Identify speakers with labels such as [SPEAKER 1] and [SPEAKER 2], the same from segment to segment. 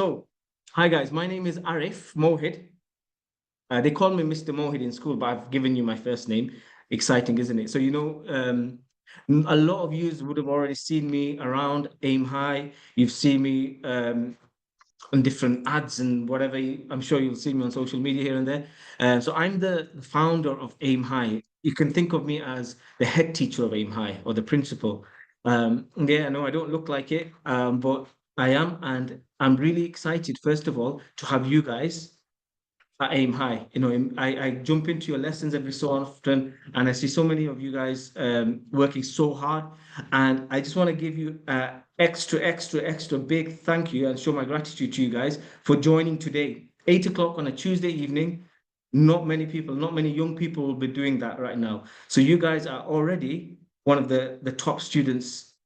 [SPEAKER 1] So, hi guys, my name is Arif Mohid. They call me Mr. Mohid in school, but I've given you my first name. Exciting, isn't it? So, a lot of you would have already seen me around Aim High. You've seen me on different ads and whatever. I'm sure you'll see me on social media here and there. So, I'm the founder of Aim High. You can think of me as the head teacher of Aim High or the principal. Yeah, no, I don't look like it, but I am, and I'm really excited, first of all, to have you guys at Aim High. I jump into your lessons every so often, and I see so many of you guys working so hard. And I just want to give you extra big thank you and show my gratitude to you guys for joining today. 8 o'clock on a Tuesday evening. Not many people, not many young people will be doing that right now. So you guys are already one of the top students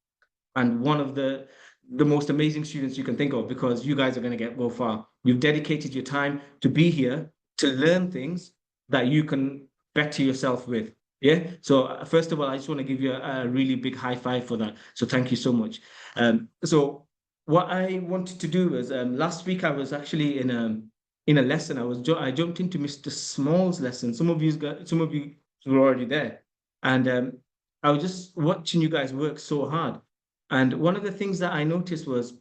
[SPEAKER 1] and one of the most amazing students you can think of, because you guys are going to go far. You've dedicated your time to be here to learn things that you can better yourself with. Yeah. So first of all, I just want to give you a really big high five for that. So thank you so much. So what I wanted to do was last week I was actually in a lesson. I jumped into Mr. Small's lesson. Some of you were already there, and I was just watching you guys work so hard. And one of the things that I noticed was,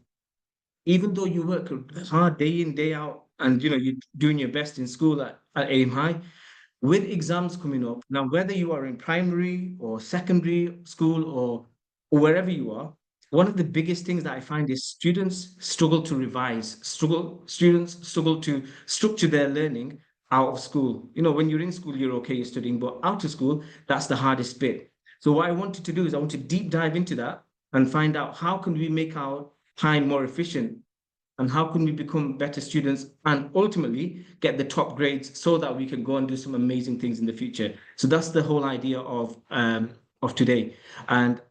[SPEAKER 1] even though you work hard day in, day out, and you're doing your best in school at Aim High, with exams coming up, now whether you are in primary or secondary school or wherever you are, one of the biggest things that I find is students struggle to revise, students struggle to structure their learning out of school. When you're in school, you're okay, you're studying, but out of school, that's the hardest bit. So what I wanted to do is I want to deep dive into that and find out how can we make our time more efficient, and how can we become better students and ultimately get the top grades so that we can go and do some amazing things in the future. So that's the whole idea of today. And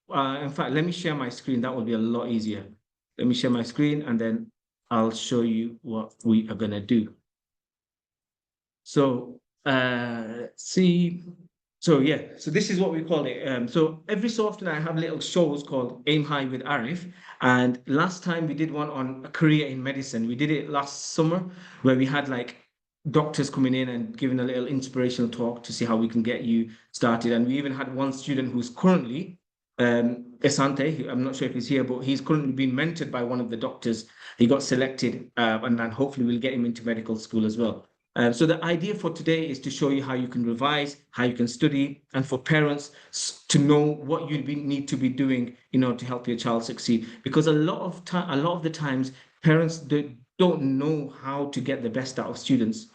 [SPEAKER 1] in fact, let me share my screen. That will be a lot easier. Let me share my screen and then I'll show you what we are gonna do. So see. So yeah, so this is what we call it. So every so often I have little shows called Aim High with Arif. And last time we did one on a career in medicine. We did it last summer, where we had like doctors coming in and giving a little inspirational talk to see how we can get you started. And we even had one student who's currently Asante, I'm not sure if he's here, but he's currently being mentored by one of the doctors. He got selected, and then hopefully we'll get him into medical school as well. So the idea for today is to show you how you can revise, how you can study, and for parents to know what you need to be doing in order to help your child succeed. Because a lot of the times, parents don't know how to get the best out of students.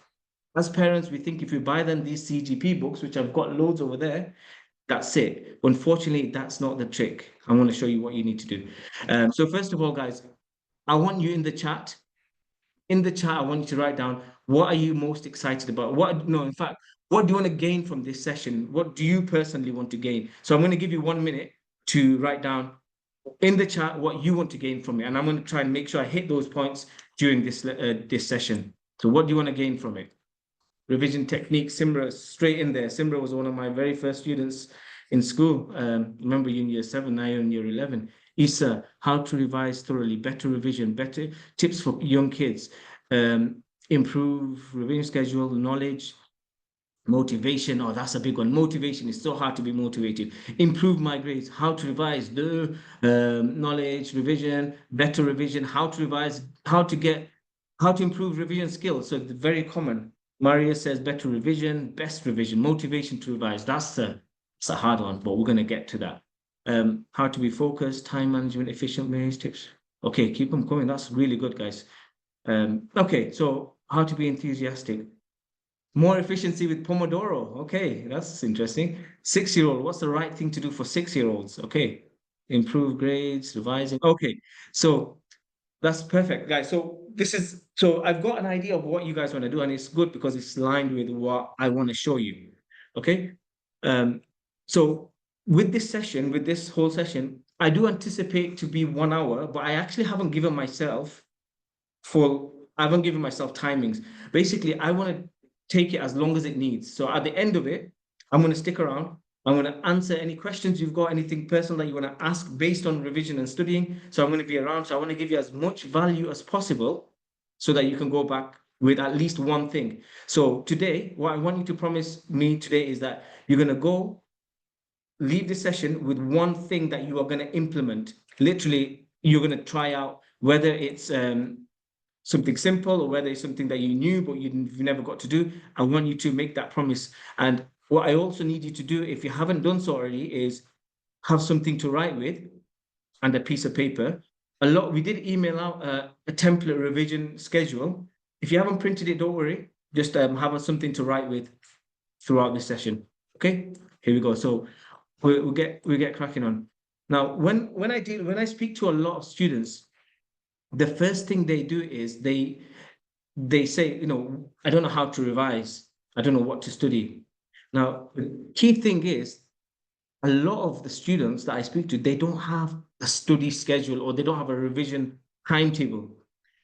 [SPEAKER 1] As parents, we think if we buy them these CGP books, which I've got loads over there, that's it. Unfortunately, that's not the trick. I want to show you what you need to do. So first of all, guys, I want you in the chat. In the chat, I want you to write down, what are you most excited about? In fact, what do you want to gain from this session? What do you personally want to gain? So I'm going to give you 1 minute to write down in the chat what you want to gain from it. And I'm going to try and make sure I hit those points during this session. So what do you want to gain from it? Revision technique, Simra, straight in there. Simra was one of my very first students in school. Remember you in year 7, now you're in year 11. Isa, how to revise thoroughly, better revision, better tips for young kids, improve revision schedule, knowledge, motivation. Oh, that's a big one. Motivation is so hard to be motivated. Improve my grades, how to revise, the knowledge, revision, better revision, how to revise, how to improve revision skills. So it's very common. Maria says better revision, best revision, motivation to revise. That's a hard one, but we're going to get to that. How to be focused, time management, efficient ways, tips. Okay, keep them coming. That's really good, guys. Okay, so how to be enthusiastic. More efficiency with Pomodoro. Okay, that's interesting. 6-year-old, what's the right thing to do for 6-year-olds? Okay, improve grades, revising. Okay, so that's perfect, guys. So I've got an idea of what you guys want to do, and it's good because it's aligned with what I want to show you. Okay. So with this whole session, I do anticipate to be 1 hour, but I actually haven't given myself timings. Basically, I want to take it as long as it needs. So at the end of it, I'm going to stick around. I'm going to answer any questions you've got, anything personal that you want to ask based on revision and studying. So I'm going to be around. So I want to give you as much value as possible so that you can go back with at least one thing. So today, what I want you to promise me today is that you're going to go leave the session with one thing that you are going to implement. Literally, you're going to try out whether it's something simple or whether it's something that you knew but you've never got to do. I want you to make that promise. And what I also need you to do, if you haven't done so already, is have something to write with and a piece of paper. We did email out a template revision schedule. If you haven't printed it, don't worry. Just have something to write with throughout this session. Okay, here we go. So we'll get cracking on. Now, when I speak to a lot of students, the first thing they do is they say, I don't know how to revise. I don't know what to study. Now, the key thing is a lot of the students that I speak to, they don't have a study schedule or they don't have a revision timetable.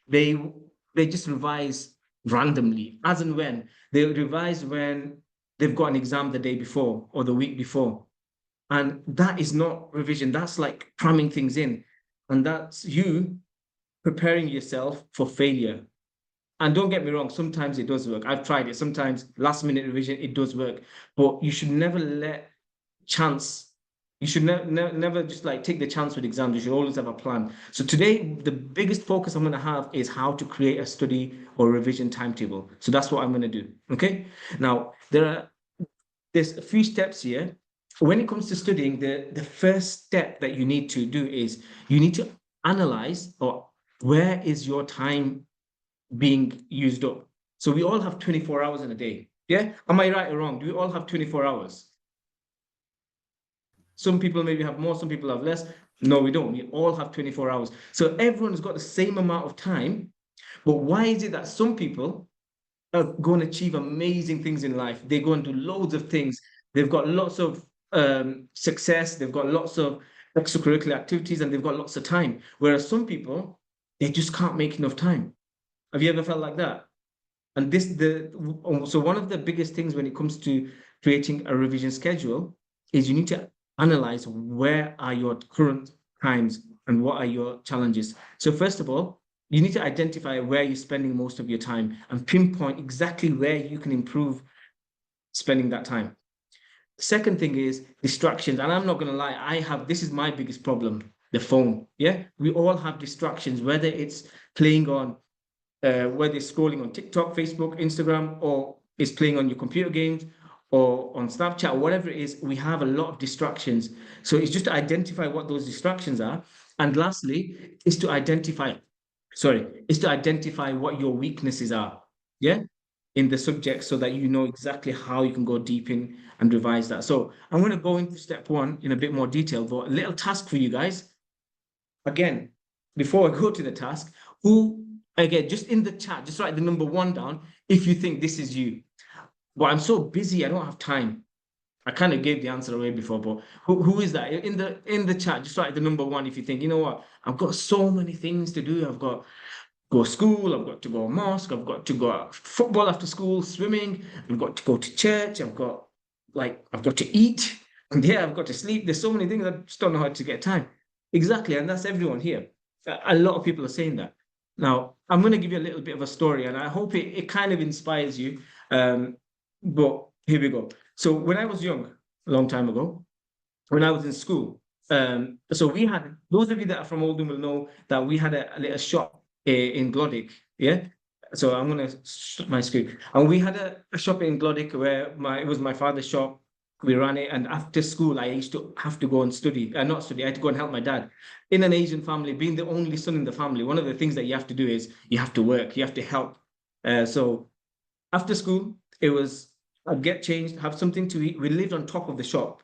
[SPEAKER 1] They they just revise randomly, as and when. They revise when they've got an exam the day before or the week before. And that is not revision. That's like cramming things in. And that's you preparing yourself for failure. And don't get me wrong, sometimes it does work. I've tried it. Sometimes last minute revision, it does work. But you should never let chance, you should never just like take the chance with exams. You should always have a plan. So today, the biggest focus I'm going to have is how to create a study or revision timetable. So that's what I'm going to do. Okay. Now, there's a few steps here. When it comes to studying, the first step that you need to do is you need to analyze or where is your time being used up. So we all have 24 hours in a day. Yeah. Am I right or wrong? Do we all have 24 hours? Some people maybe have more, some people have less. No, we don't. We all have 24 hours. So everyone has got the same amount of time. But why is it that some people are going to achieve amazing things in life? They go and do loads of things. They've got lots of success. They've got lots of extracurricular activities and they've got lots of time. Whereas some people, they just can't make enough time. Have you ever felt like that? And so one of the biggest things when it comes to creating a revision schedule is you need to analyze where are your current times and what are your challenges. So first of all, you need to identify where you're spending most of your time and pinpoint exactly where you can improve spending that time. Second thing is distractions. And I'm not going to lie, this is my biggest problem, the phone. Yeah, we all have distractions, whether it's playing on whether it's scrolling on TikTok, Facebook, Instagram, or it's playing on your computer games or on Snapchat or whatever it is, we have a lot of distractions. So it's just to identify what those distractions are. And lastly, is to identify what your weaknesses are. Yeah. In the subject so that you know exactly how you can go deep in and revise that. So I'm going to go into step one in a bit more detail, but a little task for you guys. Again, before I go to the task, again, just in the chat, just write the number 1 down if you think this is you. But I'm so busy, I don't have time. I kind of gave the answer away before, but who is that? In the chat, just write the number 1 if you think, you know what, I've got so many things to do. I've got to go to school, I've got to go to mosque, I've got to go football after school, swimming, I've got to go to church, I've got to eat, and yeah, I've got to sleep. There's so many things I just don't know how to get time. Exactly, and that's everyone here. A lot of people are saying that. Now, I'm going to give you a little bit of a story, and I hope it kind of inspires you. But here we go. So when I was young, a long time ago, when I was in school, so we had, those of you that are from Oldham will know that we had a little shop in Glodick, yeah? So I'm going to stop my screen. And we had a shop in Glodick where it was my father's shop. We ran it, and after school, I used to have to go and study. Not study, I had to go and help my dad. In an Asian family, being the only son in the family, one of the things that you have to do is you have to work, you have to help. So after school, I'd get changed, have something to eat. We lived on top of the shop,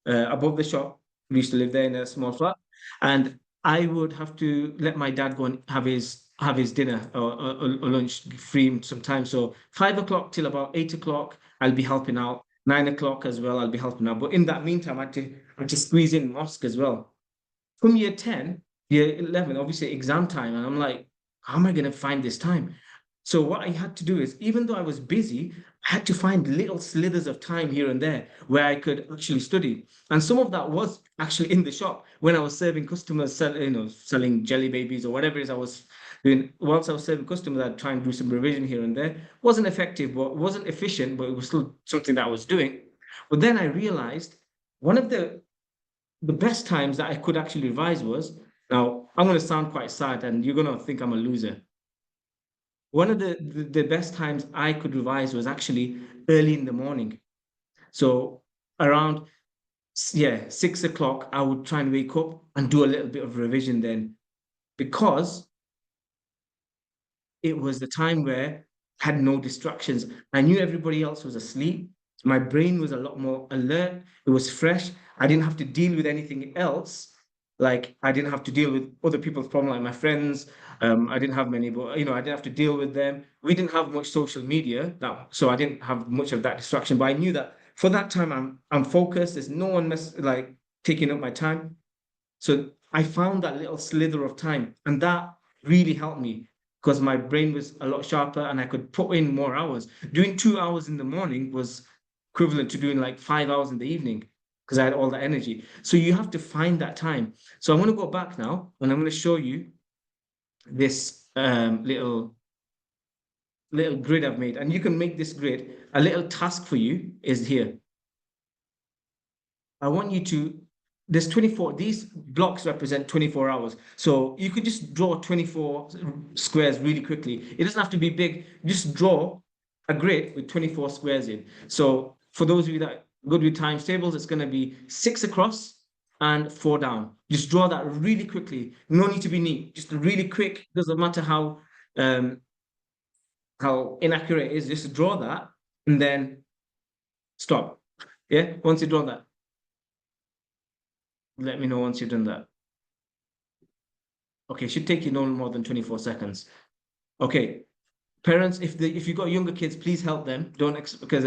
[SPEAKER 1] above the shop. We used to live there in a small flat, and I would have to let my dad go and have his dinner or lunch, free him some time. So 5 o'clock till about 8 o'clock, I'll be helping out. 9 o'clock as well, I'll be helping out. But in that meantime, I had to squeeze in mosque as well. From year 10, year 11, obviously exam time, and I'm like, how am I going to find this time? So what I had to do is, even though I was busy, I had to find little slithers of time here and there where I could actually study. And some of that was actually in the shop when I was serving customers, selling jelly babies or whatever it is I was doing. Once I was serving customers, I'd try and do some revision here and there. Wasn't effective, but wasn't efficient, but it was still something that I was doing. But then I realized one of the best times that I could actually revise was, now I'm going to sound quite sad and you're going to think I'm a loser. One of the best times I could revise was actually early in the morning. So around, yeah, 6 o'clock, I would try and wake up and do a little bit of revision then, because it was the time where I had no distractions. I knew everybody else was asleep. My brain was a lot more alert. It was fresh. I didn't have to deal with anything else. Like I didn't have to deal with other people's problems, like my friends. I didn't have many, but I didn't have to deal with them. We didn't have much social media, so I didn't have much of that distraction. But I knew that for that time, I'm focused. There's no one like taking up my time. So I found that little slither of time, and that really helped me because my brain was a lot sharper and I could put in more hours. Doing 2 hours in the morning was equivalent to doing like 5 hours in the evening because I had all that energy. So you have to find that time. So I'm going to go back now and I'm going to show you this little grid I've made. And you can make this grid. A little task for you is here. I want you to, there's 24, these blocks represent 24 hours. So you could just draw 24 squares really quickly. It doesn't have to be big. Just draw a grid with 24 squares in. So for those of you that good with times tables, it's going to be 6 across and 4 down. Just draw that really quickly. No need to be neat. Just really quick. Doesn't matter um, how inaccurate it is. Just draw that and then stop. Yeah. Once you draw that, let me know once you've done that. Okay, should take you no more than 24 seconds. Okay, parents, if you've got younger kids, please help them. Don't because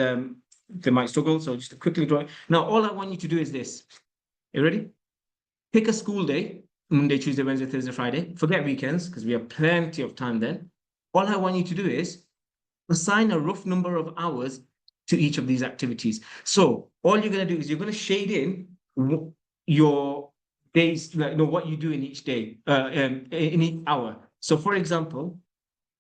[SPEAKER 1] they might struggle. So just quickly draw. Now, all I want you to do is this. You ready? Pick a school day: Monday, Tuesday, Wednesday, Thursday, Friday. Forget weekends because we have plenty of time then. All I want you to do is assign a rough number of hours to each of these activities. So all you're going to do is you're going to shade in your days, like what you do in each day, in each hour. So for example,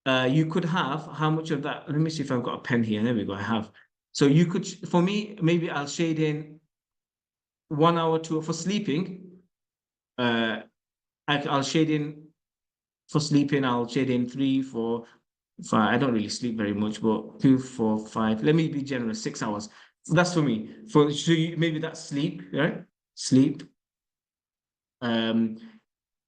[SPEAKER 1] you could have how much of that? Let me see if I've got a pen here. There we go. I have. So you could, for me, maybe I'll shade in 1 hour for sleeping. Uh, I'll shade in for sleeping. I'll shade in 3, 4, 5. I don't really sleep very much, but 2, 4, 5. Let me be generous. 6 hours. So that's for me. Maybe that's sleep, right? Sleep. Um,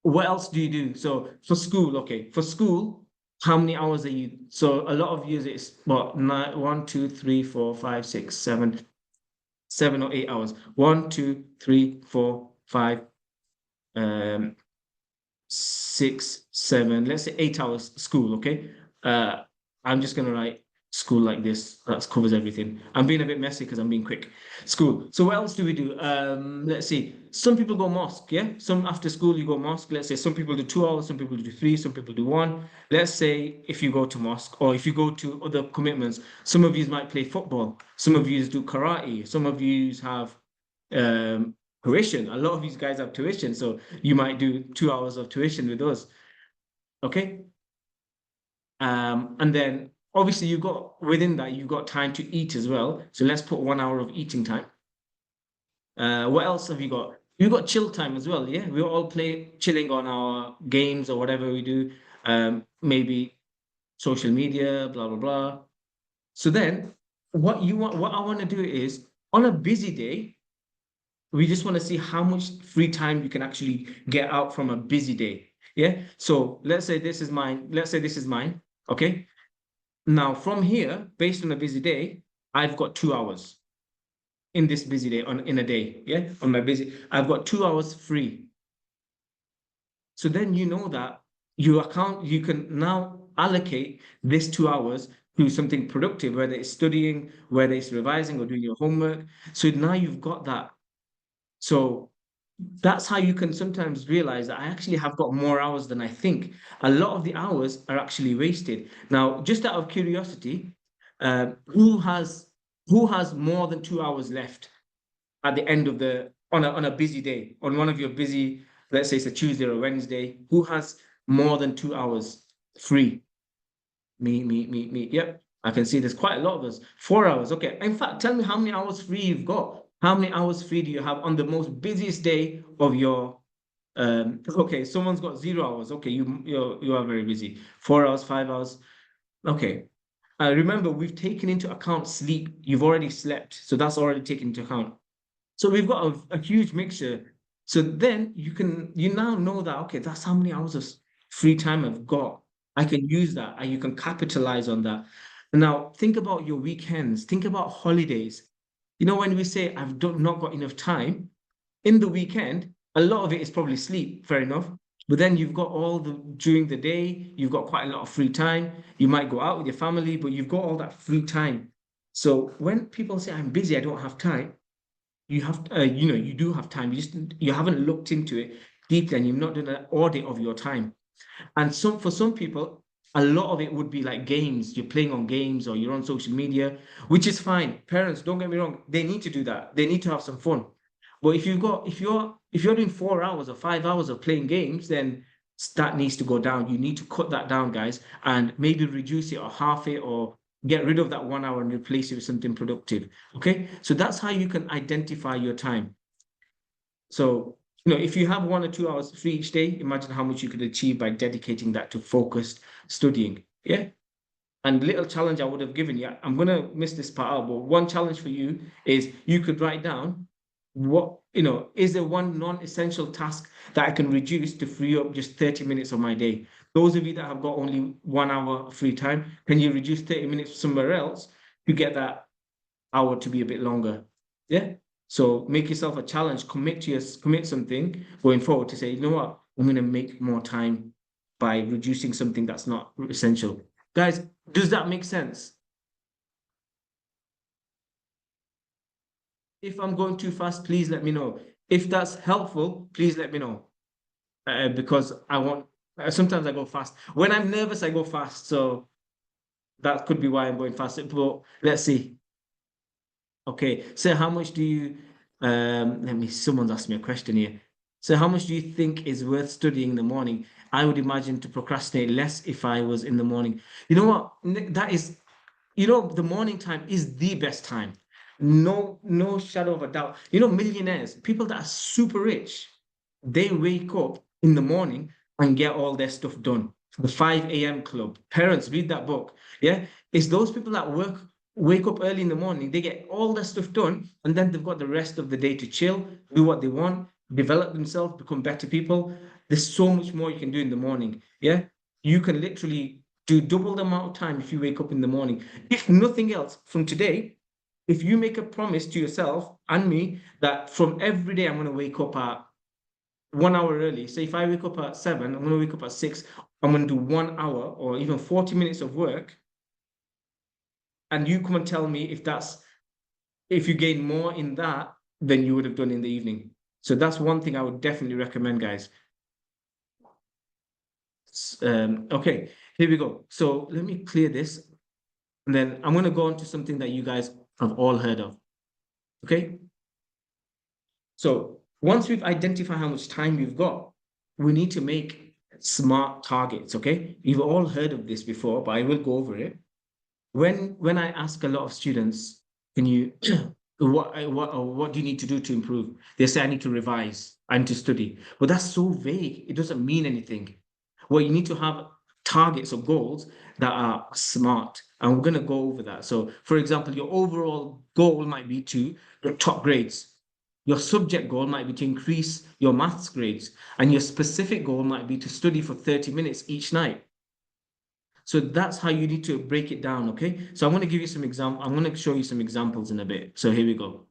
[SPEAKER 1] what else do you do? So for school, okay. For school, how many hours are you? So a lot of you it's what, 7 or 8 hours. 1, 2, 3, 4, 5, 6, 7, let's say 8 hours school, okay? Uh, I'm just gonna write school like this. That covers everything. I'm being a bit messy because I'm being quick. School. So what else do we do? Let's see. Some people go mosque, yeah? Some after school you go mosque. Let's say some people do 2 hours, some people do three, some people do one. Let's say if you go to mosque or if you go to other commitments, some of you might play football, some of you do karate, some of you have um tuition. A lot of these guys have tuition, so you might do 2 hours of tuition with us. Okay. And then obviously you've got within that, you've got time to eat as well. So let's put 1 hour of eating time. What else have you got? You've got chill time as well, yeah? We all play chilling on our games or whatever we do. Maybe social media, blah, blah, blah. So then what I want to do is on a busy day, we just want to see how much free time you can actually get out from a busy day. Yeah. So let's say this is mine. Let's say this is mine. Okay. Now from here, based on a busy day, I've got 2 hours in this busy day in a day. Yeah. On my busy, I've got 2 hours free. So then you know that you can now allocate this 2 hours to something productive, whether it's studying, whether it's revising or doing your homework. So now you've got that. So that's how you can sometimes realize that I actually have got more hours than I think. A lot of the hours are actually wasted. Now, just out of curiosity, who has more than 2 hours left at the end of the on a busy day, on one of your busy, let's say it's a Tuesday or a Wednesday, who has more than 2 hours free? Me. Yep, I can see there's quite a lot of us. 4 hours. Okay. In fact, tell me how many hours free you've got. How many hours free do you have on the most busiest day of your okay, someone's got 0 hours. Okay, you are very busy. 4 hours, 5 hours. Okay. Remember, we've taken into account sleep. You've already slept, so that's already taken into account. So we've got a huge mixture. So then you now know that, okay, that's how many hours of free time I've got. I can use that and you can capitalize on that. Now think about your weekends, think about holidays. You know, when we say not got enough time, in the weekend, a lot of it is probably sleep, fair enough. But then you've got during the day, you've got quite a lot of free time. You might go out with your family, but you've got all that free time. So when people say, I'm busy, I don't have time, you do have time. You haven't looked into it deeply, and you've not done an audit of your time. And for some people, a lot of it would be like games. You're playing on games or you're on social media, which is fine. Parents, don't get me wrong, they need to do that. They need to have some fun. But if you're doing 4 hours or 5 hours of playing games, then that needs to go down. You need to cut that down, guys, and maybe reduce it or half it or get rid of that 1 hour and replace it with something productive. Okay. So that's how you can identify your time. So, if you have 1 or 2 hours free each day, imagine how much you could achieve by dedicating that to focused studying. Yeah. And little challenge I would have given you, I'm gonna miss this part out, but one challenge for you is you could write down is there one non-essential task that I can reduce to free up just 30 minutes of my day? Those of you that have got only 1 hour free time, can you reduce 30 minutes somewhere else to get that hour to be a bit longer? Yeah. So make yourself a challenge, commit something going forward to say, you know what, I'm gonna make more time by reducing something that's not essential. Guys, does that make sense? If I'm going too fast, please let me know. If that's helpful, please let me know. Because I want, sometimes I go fast. When I'm nervous, I go fast. So that could be why I'm going fast. But let's see. Okay. So how much do you, someone's asked me a question here. So how much do you think is worth studying in the morning? I would imagine to procrastinate less if I was in the morning. You know what? That is the morning time is the best time. No shadow of a doubt. Millionaires, people that are super rich, they wake up in the morning and get all their stuff done. The 5 a.m. club. Parents, read that book. Yeah. It's those people that wake up early in the morning, they get all their stuff done, and then they've got the rest of the day to chill, do what they want, develop themselves, become better people. There's so much more you can do in the morning. Yeah. You can literally do double the amount of time if you wake up in the morning. If nothing else, from today, if you make a promise to yourself and me that from every day I'm going to wake up at 1 hour early. So if I wake up at 7, I'm going to wake up at 6. I'm going to do 1 hour or even 40 minutes of work. And you come and tell me if you gain more in that than you would have done in the evening. So that's one thing I would definitely recommend, guys. Okay, here we go. So let me clear this. And then I'm going to go on to something that you guys have all heard of. Okay. So once we've identified how much time we've got, we need to make smart targets. Okay. You've all heard of this before, but I will go over it. When I ask a lot of students, can you what do you need to do to improve? They say I need to revise, I need to study. But that's so vague. It doesn't mean anything. Well, you need to have targets or goals that are smart. And we're going to go over that. So, for example, your overall goal might be to get top grades. Your subject goal might be to increase your maths grades. And your specific goal might be to study for 30 minutes each night. So that's how you need to break it down, okay? So I'm going to give you some example. I'm going to show you some examples in a bit. So here we go.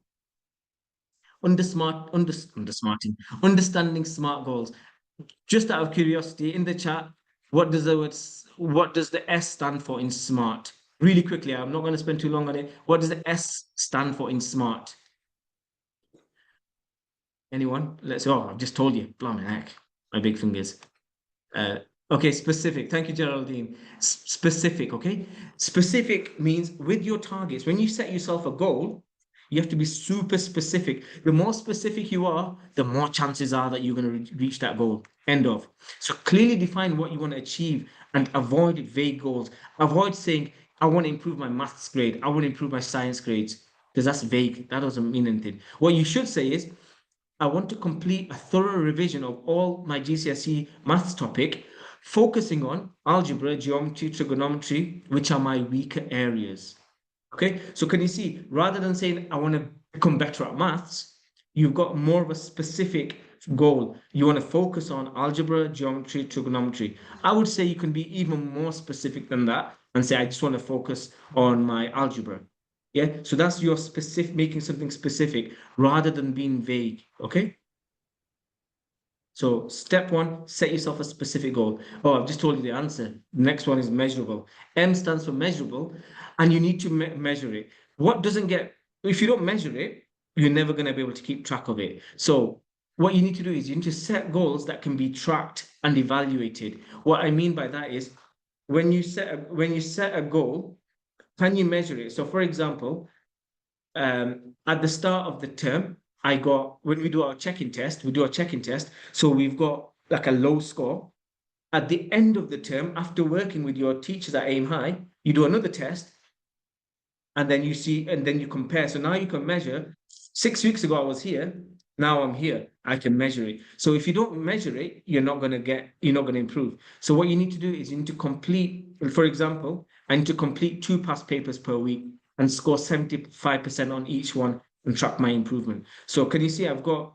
[SPEAKER 1] Understanding smart goals. Just out of curiosity, in the chat, what does the S stand for in smart? Really quickly, I'm not going to spend too long on it. What does the S stand for in smart? Anyone? Let's. Oh, I've just told you. Blimey heck, my big fingers. Okay, specific. Thank you, Geraldine. Specific, okay? Specific means with your targets, when you set yourself a goal, you have to be super specific. The more specific you are, the more chances are that you're going to reach that goal. End of. So clearly define what you want to achieve and avoid vague goals. Avoid saying, I want to improve my maths grade, I want to improve my science grades, because that's vague. That doesn't mean anything. What you should say is, I want to complete a thorough revision of all my GCSE maths topic, focusing on algebra, geometry, trigonometry, which are my weaker areas. Okay, so can you see, rather than saying I want to become better at maths, you've got more of a specific goal. You want to focus on algebra, geometry, trigonometry. I would say you can be even more specific than that and say, I just want to focus on my algebra. Yeah, so that's your specific, making something specific rather than being vague. Okay. So step one, set yourself a specific goal. Oh, I've just told you the answer. The next one is measurable. M stands for measurable, and you need to measure it. What doesn't get, if you don't measure it, you're never going to be able to keep track of it. So what you need to do is you need to set goals that can be tracked and evaluated. What I mean by that is when you set a goal, can you measure it? So for example, at the start of the term, I got, when we do our check-in test, we do a check-in test. So we've got like a low score. At the end of the term, after working with your teachers at Aim High, you do another test and then you see, and then you compare. So now you can measure 6 weeks ago, I was here. Now I'm here. I can measure it. So if you don't measure it, you're not going to improve. So what you need to do is you need to complete, for example, I need to complete 2 past papers per week and score 75% on each one and track my improvement. So can you see I've got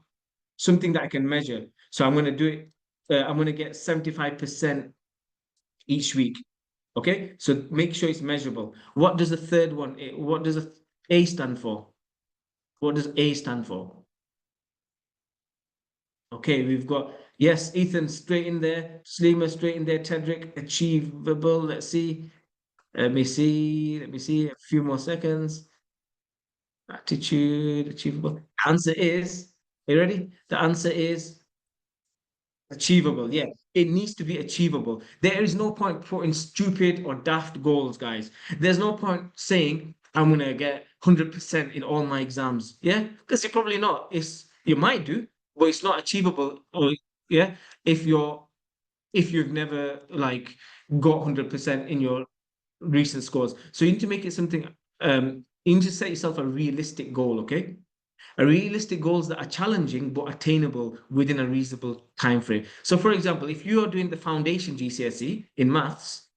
[SPEAKER 1] something that I can measure? So I'm going to do it. I'm going to get 75% each week. Okay, so make sure it's measurable. What does the third one, what does A stand for? What does A stand for? Okay, we've got, yes, Ethan straight in there, Slima straight in there, Tedrick, achievable. Let's see. Let me see. A few more seconds. Attitude, achievable. Answer is, are you ready? The answer is achievable. Yeah, it needs to be achievable. There is no point putting stupid or daft goals, guys. There's no point saying I'm gonna get 100% in all my exams. Yeah, because you're probably not. You might do, but it's not achievable. Or yeah, if you've never like got 100% in your recent scores, so you need to make it something. You need to set yourself a realistic goal. Okay, a realistic goals that are challenging but attainable within a reasonable time frame. So, for example, if you are doing the foundation GCSE in maths,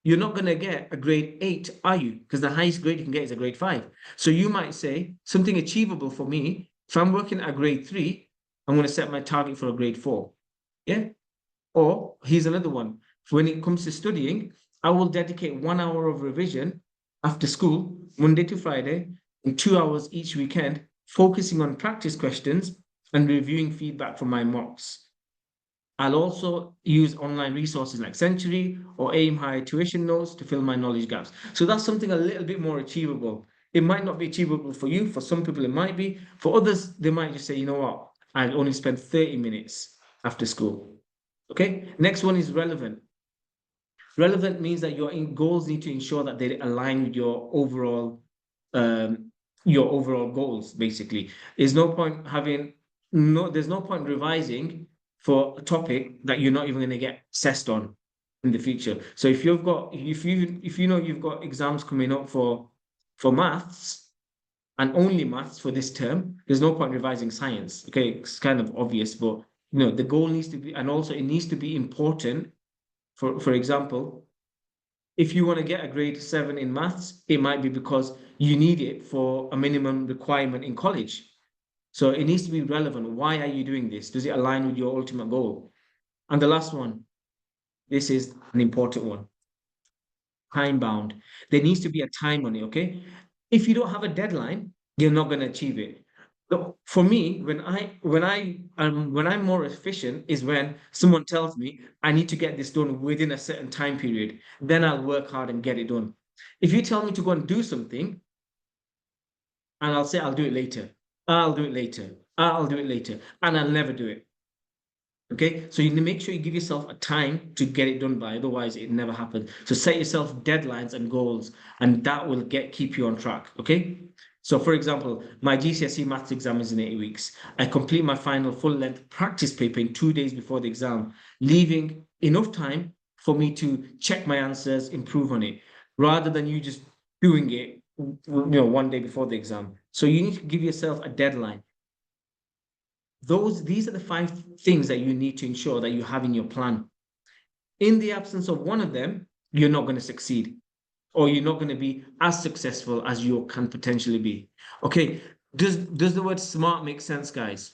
[SPEAKER 1] you're not going to get a grade 8, are you? Because the highest grade you can get is a grade 5. So you might say something achievable for me. If I'm working at a grade 3, I'm going to set my target for a grade 4. Yeah. Or here's another one. When it comes to studying, I will dedicate 1 hour of revision after school, Monday to Friday, and 2 hours each weekend, focusing on practice questions and reviewing feedback from my mocks. I'll also use online resources like Century or Aim High tuition notes to fill my knowledge gaps. So that's something a little bit more achievable. It might not be achievable for you. For some people, it might be. For others, they might just say, you know what, I only spend 30 minutes after school. Okay, next one is relevant. Relevant means that your goals need to ensure that they align with um, your overall goals. Basically, there's no point having there's no point revising for a topic that you're not even going to get assessed on in the future. So if you know you've got exams coming up for maths and only maths for this term, there's no point revising science. Okay, it's kind of obvious, but the goal needs to be, and also it needs to be important. For example, if you want to get a grade 7 in maths, it might be because you need it for a minimum requirement in college. So it needs to be relevant. Why are you doing this? Does it align with your ultimate goal? And the last one, this is an important one. Time bound. There needs to be a time on it, okay? If you don't have a deadline, you're not going to achieve it. So for me, when I'm more efficient is when someone tells me I need to get this done within a certain time period. Then I'll work hard and get it done. If you tell me to go and do something, and I'll say I'll do it later. I'll do it later. I'll do it later, and I'll never do it. Okay, so you need to make sure you give yourself a time to get it done by, otherwise it never happens. So set yourself deadlines and goals, and that will keep you on track. Okay. So for example, my GCSE maths exam is in 8 weeks. I complete my final full-length practice paper in 2 days before the exam, leaving enough time for me to check my answers, improve on it, rather than you just doing it, 1 day before the exam. So you need to give yourself a deadline. These are the 5 things that you need to ensure that you have in your plan. In the absence of one of them, you're not going to succeed, or you're not going to be as successful as you can potentially be. Okay, does the word smart make sense, guys?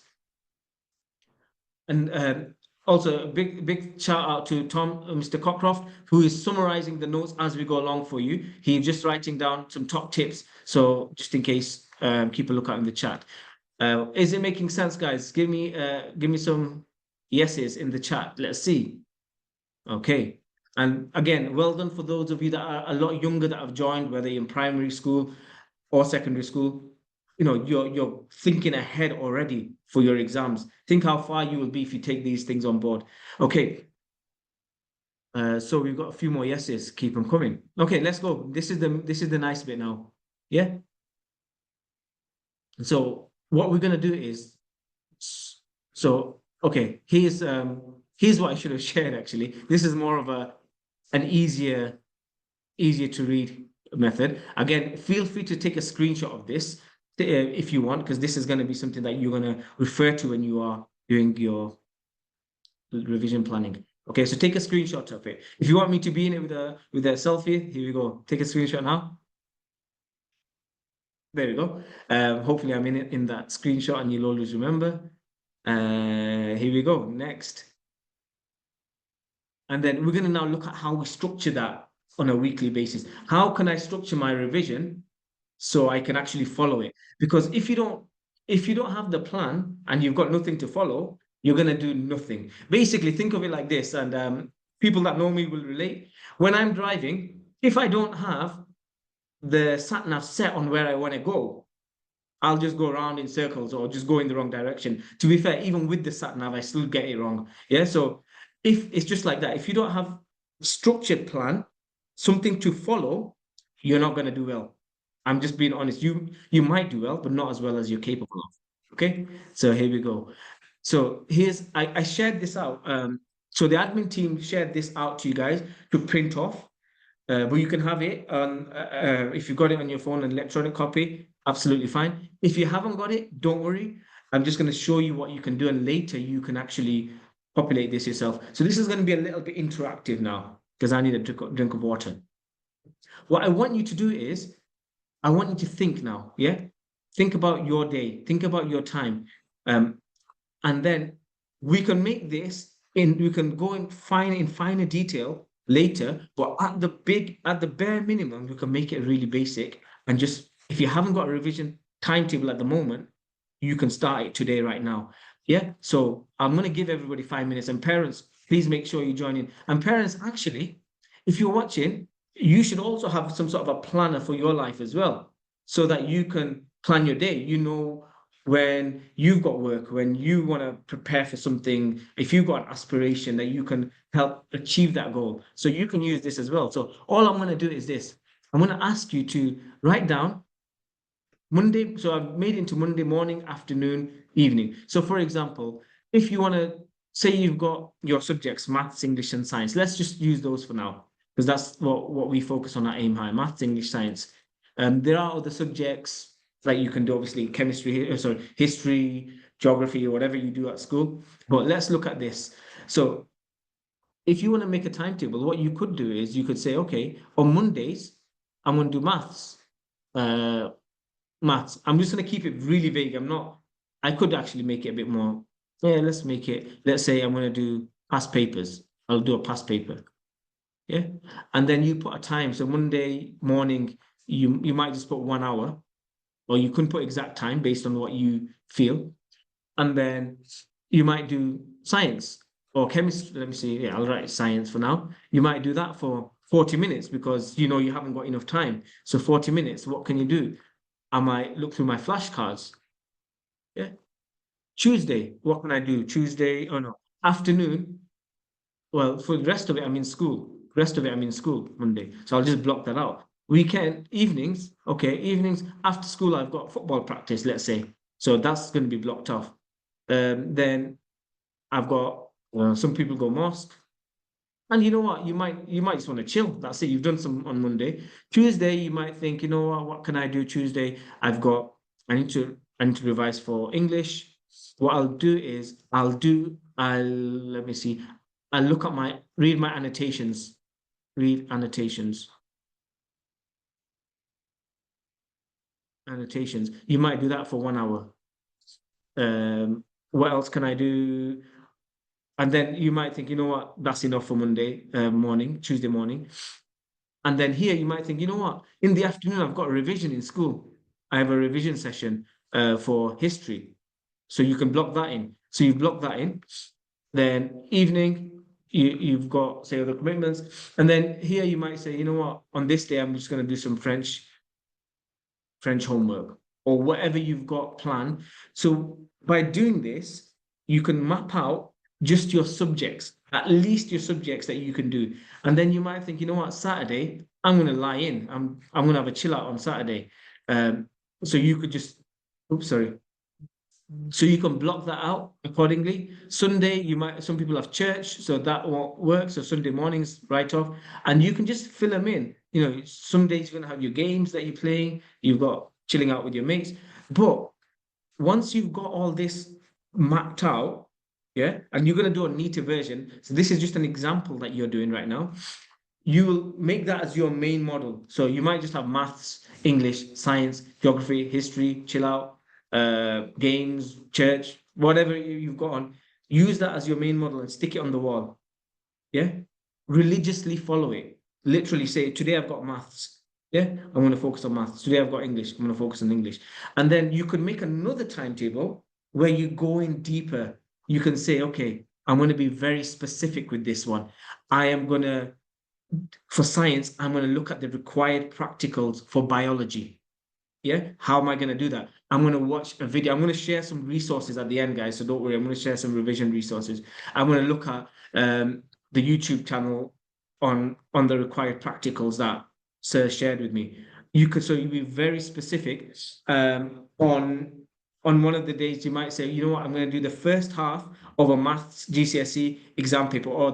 [SPEAKER 1] And also a big shout out to Tom, Mr. Cockcroft, who is summarizing the notes as we go along for you. He's just writing down some top tips, so just in case, keep a lookout in the chat. Is it making sense, guys? Give me some yeses in the chat. Let's see. Okay. And again, well done for those of you that are a lot younger that have joined, whether you're in primary school or secondary school. You're thinking ahead already for your exams. Think how far you will be if you take these things on board. Okay. So we've got a few more yeses. Keep them coming. Okay, let's go. This is the nice bit now. Yeah. So what we're gonna do is, okay, here's what I should have shared actually. This is more of an easier to read method. Again, feel free to take a screenshot of this if you want, because this is going to be something that you're going to refer to when you are doing your revision planning. Okay, so take a screenshot of it. If you want me to be in it with a selfie, here we go. Take a screenshot now. There we go. Hopefully I'm in it in that screenshot and you'll always remember. Here we go. Next. And then we're going to now look at how we structure that on a weekly basis. How can I structure my revision so I can actually follow it? Because if you don't have the plan and you've got nothing to follow, you're going to do nothing. Basically, think of it like this, and people that know me will relate. When I'm driving, if I don't have the sat nav set on where I want to go, I'll just go around in circles or just go in the wrong direction. To be fair, even with the sat nav, I still get it wrong. Yeah. So if it's just like that, if you don't have a structured plan, something to follow, you're not going to do well. I'm just being honest. You might do well, but not as well as you're capable of. Okay. So here we go. So I shared this out. So the admin team shared this out to you guys to print off. But you can have it on if you've got it on your phone, an electronic copy, absolutely fine. If you haven't got it, don't worry. I'm just going to show you what you can do, and later you can actually populate this yourself. So this is going to be a little bit interactive now because I need a drink of water. What I want you to do is, I want you to think now, yeah? Think about your day, think about your time. And then we can make this we can go in finer detail later, but at the bare minimum, we can make it really basic. And just, if you haven't got a revision timetable at the moment, you can start it today, right now. Yeah. So I'm going to give everybody 5 minutes, and parents, please make sure you join in. And parents, actually, if you're watching, you should also have some sort of a planner for your life as well, so that you can plan your day. When you've got work, when you want to prepare for something, if you've got an aspiration, that you can help achieve that goal. So you can use this as well. So all I'm going to do is this. I'm going to ask you to write down Monday. So I've made it into Monday morning, afternoon, evening. So for example, if you want to say you've got your subjects, maths, English, and science, let's just use those for now, because that's what we focus on at Aim High, maths, English, science. There are other subjects like you can do, obviously, chemistry, history, geography, or whatever you do at school. But let's look at this. So if you want to make a timetable, what you could do is you could say, okay, on Mondays, I'm going to do maths. Maths. I'm just going to keep it really vague. I could actually make it a bit more. Yeah, let's say I'm going to do past papers. I'll do a past paper. Yeah. And then you put a time. So Monday morning, you might just put 1 hour, or you couldn't put exact time based on what you feel. And then you might do science or chemistry. Let me see. Yeah, I'll write science for now. You might do that for 40 minutes because you haven't got enough time. So 40 minutes, what can you do? I might look through my flashcards. Yeah. Tuesday, what can I do? Tuesday, oh no, afternoon. Well, for the rest of it, I'm in school. The rest of it, I'm in school Monday. So I'll just block that out. Weekend, evenings, okay, evenings after school, I've got football practice, let's say. So that's going to be blocked off. Then I've got some people go mosque. And you know what? You might just want to chill. That's it. You've done some on Monday. Tuesday, you might think, you know what can I do Tuesday? I need to revise for English. What I'll do is I'll let me see. I'll look at my read my annotations. Read annotations. Annotations. You might do that for 1 hour. What else can I do? And then you might think, you know what, that's enough for Monday morning, Tuesday morning. And then here you might think, you know what, in the afternoon, I've got a revision in school. I have a revision session for history. So you can block that in. So you block that in. Then evening, you've got, say, other commitments. And then here you might say, you know what, on this day, I'm just going to do some French homework or whatever you've got planned. So by doing this, you can map out just your subjects, at least your subjects that you can do. And then you might think, you know what, Saturday, I'm going to lie in. I'm going to have a chill out on Saturday. So you could just, oops, sorry. So you can block that out accordingly. Sunday, some people have church, so that won't work. So Sunday mornings, right off. And you can just fill them in. Some days you're gonna have your games that you're playing, you've got chilling out with your mates. But once you've got all this mapped out, yeah, and you're gonna do a neater version. So this is just an example that you're doing right now. You will make that as your main model. So you might just have maths, English, science, geography, history, chill out, games, church, whatever you've got on. Use that as your main model and stick it on the wall. Yeah. Religiously follow it. Literally say, today I've got maths. Yeah. I'm going to focus on maths. Today I've got English. I'm going to focus on English. And then you can make another timetable where you go in deeper. You can say, okay, I'm going to be very specific with this one. I am going to for science, I'm going to look at the required practicals for biology. Yeah. How am I going to do that? I'm going to watch a video. I'm going to share some resources at the end, guys. So don't worry. I'm going to share some revision resources. I'm going to look at the YouTube channel on the required practicals that Sir shared with me. So you'd be very specific on one of the days. You might say, you know what, I'm going to do the first half of a maths GCSE exam paper, or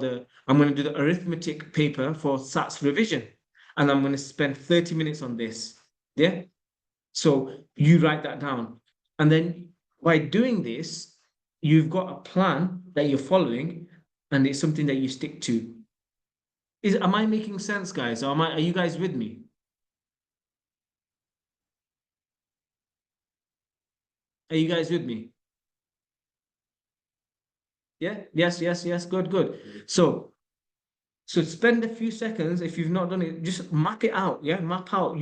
[SPEAKER 1] I'm going to do the arithmetic paper for SATs revision, and I'm going to spend 30 minutes on this. Yeah. So you write that down. And then by doing this, you've got a plan that you're following, and it's something that you stick to. Am I making sense, guys? Or are you guys with me? Are you guys with me? Yeah? Yes, yes, yes. Good, good. So spend a few seconds, if you've not done it, just map it out. Yeah, map out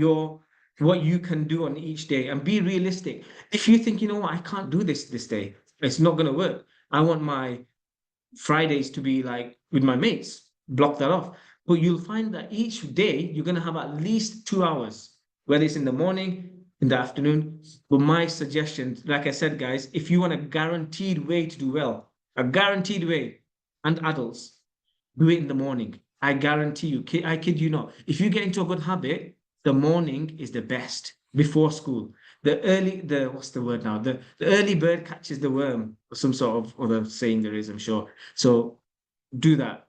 [SPEAKER 1] what you can do on each day and be realistic. If you think, you know what, I can't do this day, it's not gonna work. I want my Fridays to be like with my mates, block that off. But you'll find that each day you're gonna have at least 2 hours, whether it's in the morning, in the afternoon. But my suggestion, like I said, guys, if you want a guaranteed way to do well, a guaranteed way, and adults, do it in the morning. I guarantee you, I kid you not. If you get into a good habit, the morning is the best before school. What's the word now? The early bird catches the worm, or some sort of other saying there is, I'm sure. So do that.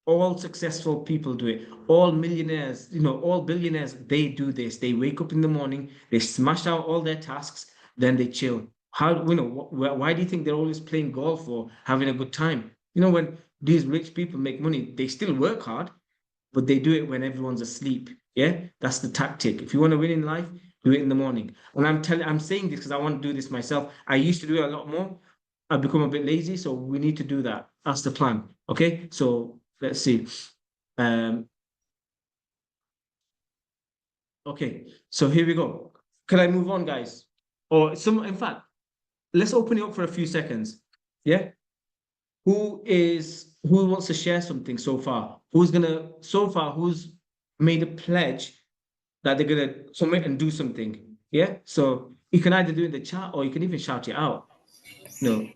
[SPEAKER 1] All successful people do it. All millionaires, all billionaires, they do this. They wake up in the morning, they smash out all their tasks, then they chill. Why do you think they're always playing golf or having a good time? When these rich people make money, they still work hard, but they do it when everyone's asleep. Yeah, that's the tactic. If you want to win in life, do it in the morning. And I'm saying this because I want to do this myself. I used to do it a lot more. I've become a bit lazy, so we need to do that. That's the plan. Okay, so let's see. Um, okay, so here we go. Can I move on, guys? In fact, let's open it up for a few seconds. Yeah. Who wants to share something so far? Who's made a pledge that they're gonna commit and do something? Yeah. So you can either do it in the chat or you can even shout it out. No.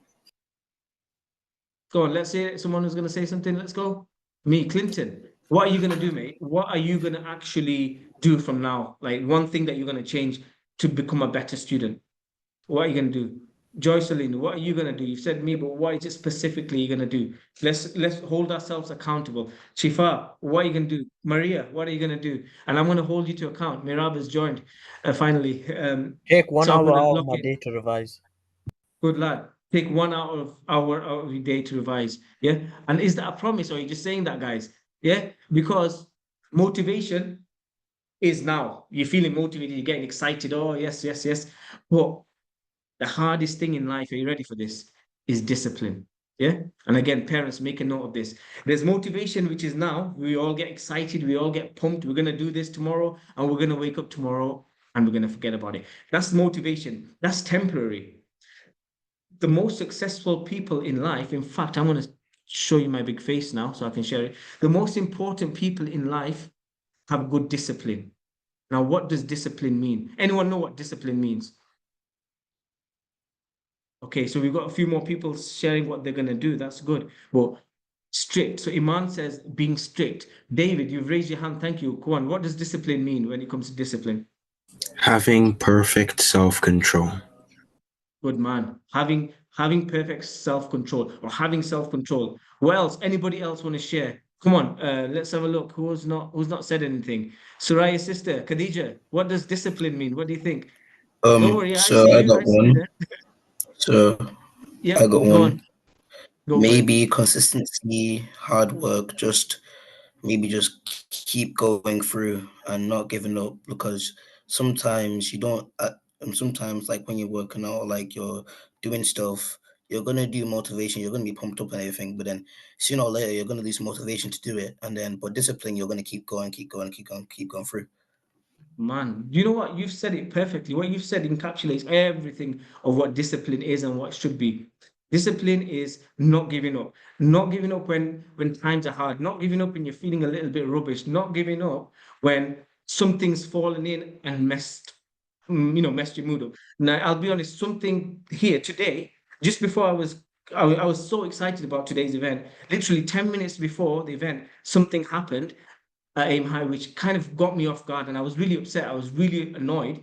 [SPEAKER 1] Go on, let's say someone who's going to say something. Let's go. Me, Clinton. What are you going to do, mate? What are you going to actually do from now? Like one thing that you're going to change to become a better student. What are you going to do? Joycelyn, what are you going to do? You've said me, but what is it specifically you're going to do? Let's hold ourselves accountable. Shifa, what are you going to do? Maria, what are you going to do? And I'm going to hold you to account. Mirab has joined finally.
[SPEAKER 2] Take one
[SPEAKER 1] So I'm
[SPEAKER 2] hour
[SPEAKER 1] going to
[SPEAKER 2] out of
[SPEAKER 1] lock
[SPEAKER 2] my
[SPEAKER 1] in.
[SPEAKER 2] day to revise.
[SPEAKER 1] Good lad. Take 1 hour out of your day to revise. Yeah. And is that a promise or are you just saying that, guys? Yeah. Because motivation is now. You're feeling motivated, you're getting excited. Oh, yes, yes, yes. But the hardest thing in life, are you ready for this? Is discipline. Yeah. And again, parents, make a note of this. There's motivation, which is now. We all get excited, we all get pumped. We're going to do this tomorrow, and we're going to wake up tomorrow and we're going to forget about it. That's motivation. That's temporary. The most successful people in life, in fact, I'm going to show you my big face now so I can share it. The most important people in life have good discipline. Now, what does discipline mean? Anyone know what discipline means? Okay, so we've got a few more people sharing what they're going to do. That's good. But strict. So Iman says being strict. David, you've raised your hand. Thank you. Go on. What does discipline mean when it comes to discipline?
[SPEAKER 3] Having perfect self-control.
[SPEAKER 1] Good man. Having perfect self-control or having self-control. What else? Anybody else want to share? Come on, let's have a look. Who's not said anything? Suraya's sister, Khadija, what does discipline mean? What do you think? Don't worry, I
[SPEAKER 4] So
[SPEAKER 1] see
[SPEAKER 4] I
[SPEAKER 1] you.
[SPEAKER 4] got
[SPEAKER 1] I see you
[SPEAKER 4] one.
[SPEAKER 1] there.
[SPEAKER 4] So I
[SPEAKER 1] Yep,
[SPEAKER 4] got
[SPEAKER 1] go
[SPEAKER 4] one.
[SPEAKER 1] on, go for it.
[SPEAKER 4] Maybe consistency, hard work, just maybe just keep going through and not giving up because sometimes you don't and sometimes like when you're working out like you're doing stuff, you're gonna do motivation, you're gonna be pumped up and everything, but then sooner or later you're gonna lose motivation to do it, and then but discipline you're gonna keep going, keep going, keep going through.
[SPEAKER 1] Man, you know what? You've said it perfectly. What you've said encapsulates everything of what discipline is and what should be. Discipline is not giving up. Not giving up when times are hard. Not giving up when you're feeling a little bit rubbish. Not giving up when something's fallen in and messed your mood up. Now, I'll be honest, something here today, just before I was so excited about today's event. Literally 10 minutes before the event, something happened at Aim High, which kind of got me off guard, and I was really upset. I was really annoyed.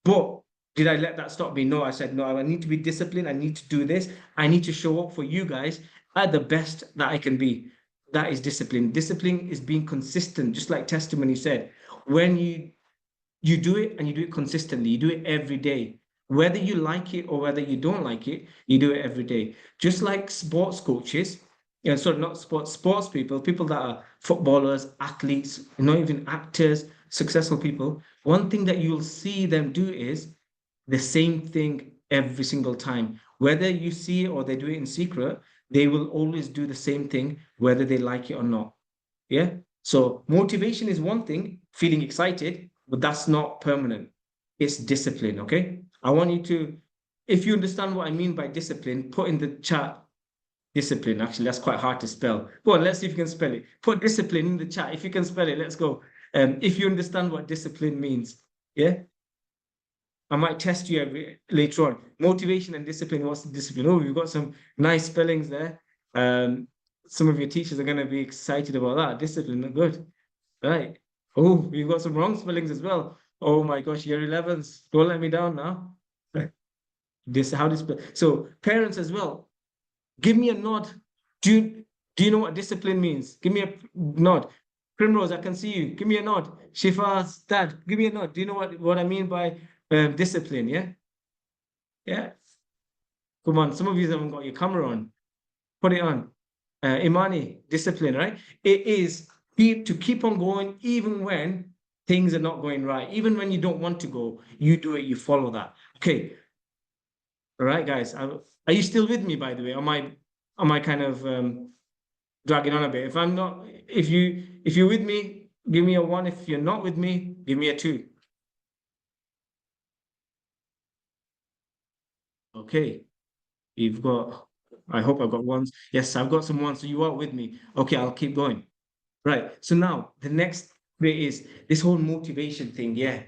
[SPEAKER 1] But did I let that stop me? No, I said, no, I need to be disciplined. I need to do this. I need to show up for you guys at the best that I can be. That is discipline. Discipline is being consistent, just like testimony said. When you do it and you do it consistently, you do it every day. Whether you like it or whether you don't like it, you do it every day. Just like sports coaches, sorry, not sports people, people that are footballers, athletes, not even actors, successful people. One thing that you'll see them do is the same thing every single time. Whether you see it or they do it in secret, they will always do the same thing, whether they like it or not. Yeah. So motivation is one thing, feeling excited, but that's not permanent. It's discipline. Okay. I want you to, if you understand what I mean by discipline, put in the chat discipline. Actually, that's quite hard to spell. Go on, let's see if you can spell it. Put discipline in the chat. If you can spell it, let's go. If you understand what discipline means. Yeah. I might test you later on. Motivation and discipline. What's the discipline? Oh, we've got some nice spellings there. Some of your teachers are going to be excited about that. Discipline, good. Right. Oh, we've got some wrong spellings as well. Oh my gosh, year 11s. Don't let me down now. Right. How this so parents as well. Give me a nod. Do you know what discipline means? Give me a nod. Primrose, I can see you. Give me a nod. Shifa's dad, give me a nod. Do you know what I mean by discipline? Yeah, yeah. Come on, some of you haven't got your camera on. Put it on. Imani, discipline, right? It is to keep on going even when things are not going right. Even when you don't want to go, you do it, you follow that. Okay. All right, guys. Are you still with me, by the way? Am I kind of dragging on a bit? If you're with me, give me a one. If you're not with me, give me a two. Okay. You've got, I hope I've got ones. Yes, I've got some ones. So you are with me. Okay, I'll keep going. Right. So now the next bit is this whole motivation thing. Yeah.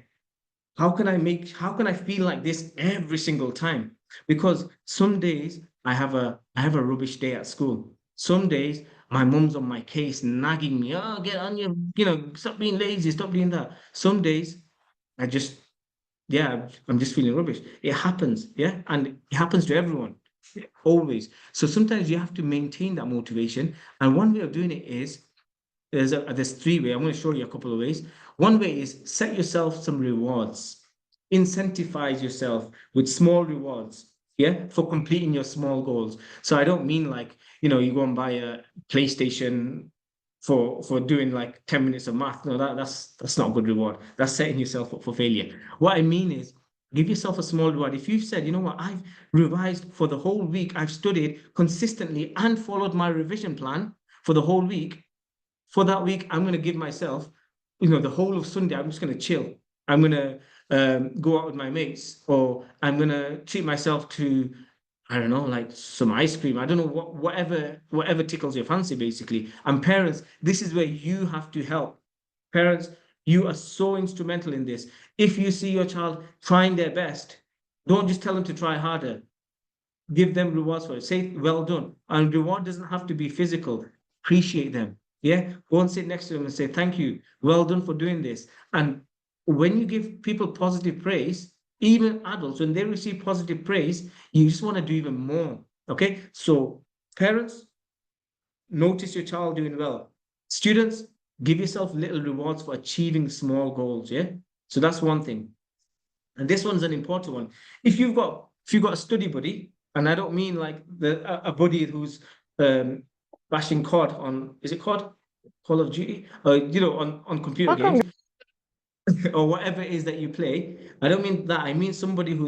[SPEAKER 1] How can I feel like this every single time? Because some days I have a rubbish day at school. Some days my mum's on my case, nagging me, oh, get on your, stop being lazy, stop doing that. Some days I just, yeah, I'm just feeling rubbish. It happens, yeah, and it happens to everyone, always. So sometimes you have to maintain that motivation. And one way of doing it is there's three ways. I'm going to show you a couple of ways. One way is set yourself some rewards. Incentivize yourself with small rewards, yeah, for completing your small goals. So I don't mean like, you go and buy a PlayStation for doing like 10 minutes of math. No, that's not a good reward. That's setting yourself up for failure. What I mean is give yourself a small reward. If you've said, you know what, I've revised for the whole week, I've studied consistently and followed my revision plan for the whole week. For that week, I'm going to give myself, the whole of Sunday, I'm just going to chill. I'm going to go out with my mates, or I'm going to treat myself to, I don't know, like some ice cream. I don't know, whatever tickles your fancy, basically. And parents, this is where you have to help. Parents, you are so instrumental in this. If you see your child trying their best, don't just tell them to try harder. Give them rewards for it. Say, well done. And reward doesn't have to be physical. Appreciate them. Yeah. Go and sit next to them and say, thank you. Well done for doing this. And when you give people positive praise, even adults, when they receive positive praise, you just want to do even more. Okay. So, parents, notice your child doing well. Students, give yourself little rewards for achieving small goals. Yeah. So, that's one thing. And this one's an important one. If you've got a study buddy, and I don't mean like a buddy who's bashing COD on, is it COD? Call of Duty? On computer games or whatever it is that you play. I don't mean that. I mean somebody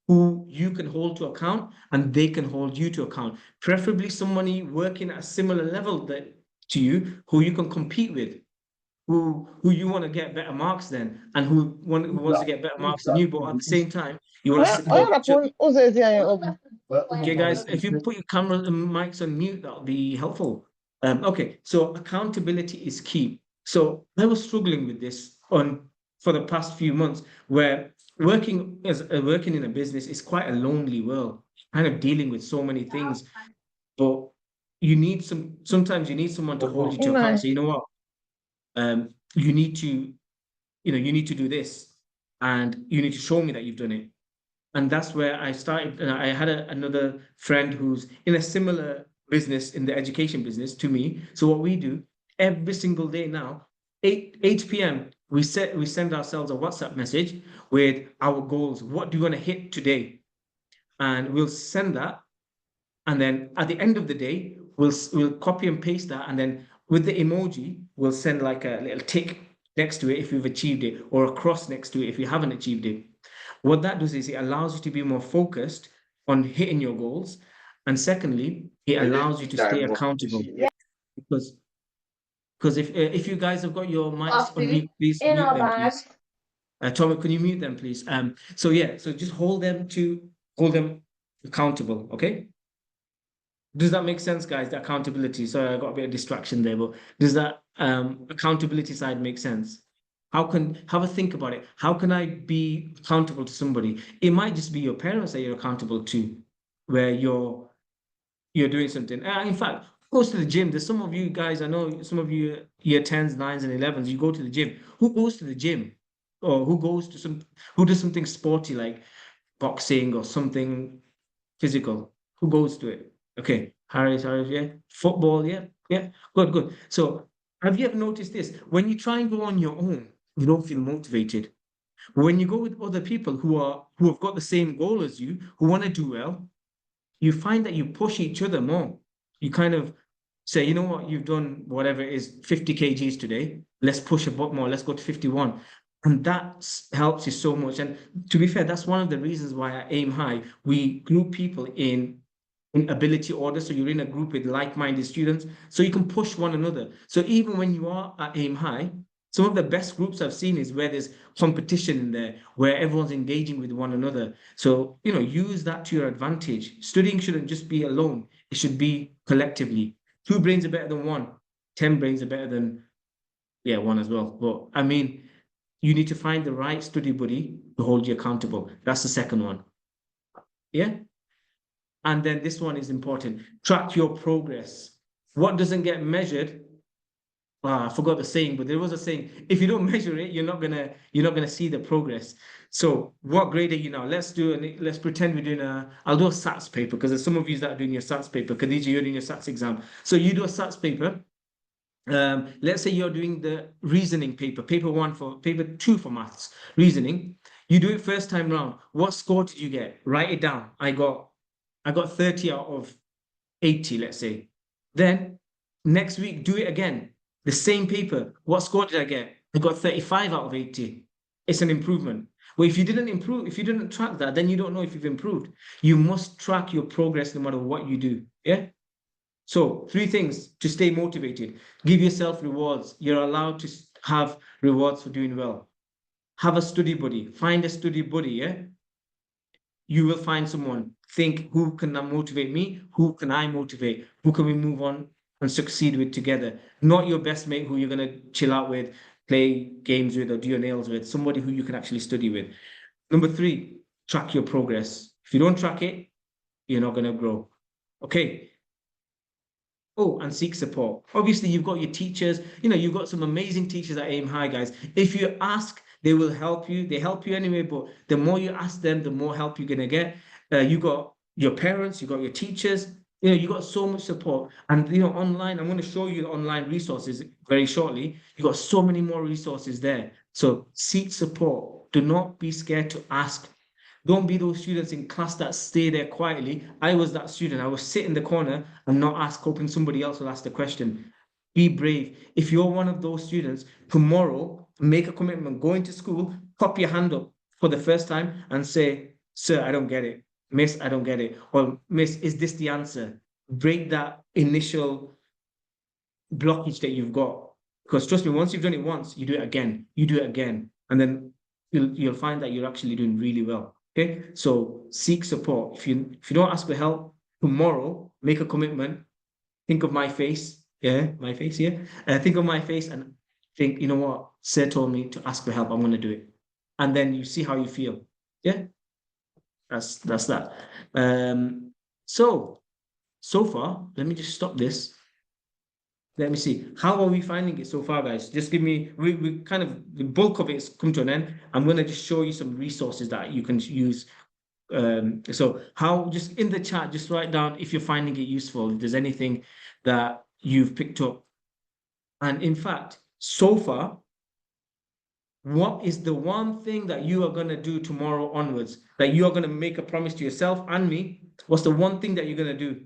[SPEAKER 1] who you can hold to account and they can hold you to account. Preferably somebody working at a similar level to you, who you can compete with, who you want to get better marks than, and who wants to get better marks than you, but at the same time, you want to support each other. Okay, guys, if you put your cameras and mics on mute, that'll be helpful. Okay, so accountability is key. So I was struggling with this for the past few months, where working in a business is quite a lonely world, kind of dealing with so many things, but sometimes you need someone to hold you to account. So you know what? You need to, do this, and you need to show me that you've done it. And that's where I started. I had another friend who's in a similar business, in the education business to me. So what we do every single day now, 8 p.m., we send ourselves a WhatsApp message with our goals. What do you want to hit today? And we'll send that. And then at the end of the day, we'll copy and paste that. And then with the emoji, we'll send like a little tick next to it if you've achieved it, or a cross next to it if you haven't achieved it. What that does is it allows you to be more focused on hitting your goals. And secondly, it allows you to stay accountable. Because if you guys have got your mics on mute, please mute them, please. Tommy, can you mute them, please? So just hold them accountable, okay? Does that make sense, guys? The accountability. Sorry, I got a bit of distraction there, but does that accountability side make sense? Have a think about it. How can I be accountable to somebody? It might just be your parents that you're accountable to, where you're doing something. In fact, goes to the gym. There's some of you guys, I know some of you year 10s, 9s, and 11s, you go to the gym. Who goes to the gym? Or who does something sporty like boxing or something physical? Who goes to it? Okay, Harris, yeah. Football, yeah. Good. So have you ever noticed this? When you try and go on your own, you don't feel motivated. When you go with other people who have got the same goal as you, who want to do well, you find that you push each other more. You kind of say, you know what, you've done whatever it is, 50 kgs today. Let's push a bit more. Let's go to 51. And that helps you so much. And to be fair, that's one of the reasons why at Aim High, we group people in ability order. So you're in a group with like-minded students, so you can push one another. So even when you are at Aim High, some of the best groups I've seen is where there's competition in there, where everyone's engaging with one another. So, use that to your advantage. Studying shouldn't just be alone. It should be collectively. 2 brains are better than 1. 10 brains are better than, 1 as well. But I mean, you need to find the right study buddy to hold you accountable. That's the second one. Yeah. And then this one is important. Track your progress. What doesn't get measured? I forgot the saying, but there was a saying: if you don't measure it, you're not gonna see the progress. So, what grade are you now? Let's pretend we're doing I'll do a SATs paper because there's some of you that are doing your SATs paper. Khadija, you're doing your SATs exam. So you do a SATs paper. Let's say you're doing the reasoning paper, paper 2 for maths, reasoning. You do it first time round. What score did you get? Write it down. I got 30 out of 80, let's say. Then next week, do it again. The same paper. What score did I get? I got 35 out of 80. It's an improvement. Well, if you didn't improve, if you didn't track that, then you don't know if you've improved. You must track your progress no matter what you do. Yeah. So 3 things to stay motivated. Give yourself rewards. You're allowed to have rewards for doing well. Have a study buddy. Find a study buddy, yeah? You will find someone. Think, who can motivate me? Who can I motivate? Who can we move on and succeed with together? Not your best mate who you're going to chill out with, play games with, or do your nails with. Somebody who you can actually study with. Number 3, track your progress. If you don't track it, you're not going to grow. Okay. Oh, and seek support. Obviously, you've got your teachers. You've got some amazing teachers at Aim High, guys. If you ask, they will help you. They help you anyway, but the more you ask them, the more help you're going to get. You got your parents, you got your teachers. You got so much support. And, online, I'm going to show you the online resources very shortly. You got so many more resources there. So seek support. Do not be scared to ask. Don't be those students in class that stay there quietly. I was that student. I would sit in the corner and not ask, hoping somebody else will ask the question. Be brave. If you're one of those students, tomorrow, make a commitment. Go into school, pop your hand up for the first time and say, "Sir, I don't get it. Miss, I don't get it." Or, "Miss, is this the answer?" Break that initial blockage that you've got. Because trust me, once you've done it once, you do it again. You do it again. And then you'll find that you're actually doing really well. Okay, so seek support. If you don't ask for help tomorrow, make a commitment. Think of my face. Yeah, my face. Yeah, think of my face and think, you know what? Sir told me to ask for help. I'm going to do it, and then you see how you feel. Yeah, that's that. So far, let me just stop this. Let me see. How are we finding it so far, guys? Just give me, we kind of, the bulk of it's come to an end. I'm going to just show you some resources that you can use. So just in the chat, just write down if you're finding it useful, if there's anything that you've picked up. And in fact, so far, what is the one thing that you are going to do tomorrow onwards, that you are going to make a promise to yourself and me? What's the one thing that you're going to do?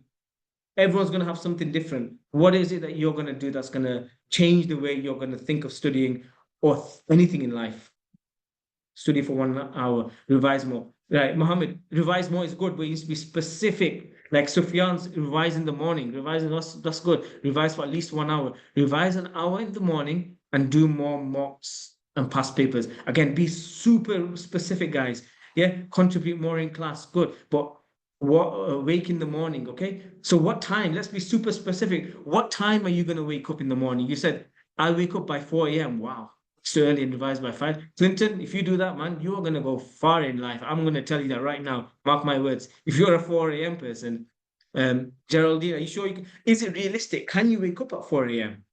[SPEAKER 1] Everyone's going to have something different. What is it that you're going to do that's going to change the way you're going to think of studying or anything in life? Study for 1 hour, revise more. Right, Mohammed, revise more is good, but it needs to be specific. Like Sufyan's revise in the morning. Revising, that's good. Revise for at least 1 hour. Revise an hour in the morning and do more mocks and past papers. Again, be super specific, guys. Yeah, contribute more in class. Good, but wake in the morning, okay? So what time? Let's be super specific. What time are you going to wake up in the morning? You said, I wake up by 4 a.m. Wow, it's too early, and revise by 5. Clinton, if you do that, man, you're going to go far in life. I'm going to tell you that right now. Mark my words. If you're a 4 a.m. person, Geraldine, are you sure you can? Is it realistic? Can you wake up at 4 a.m.?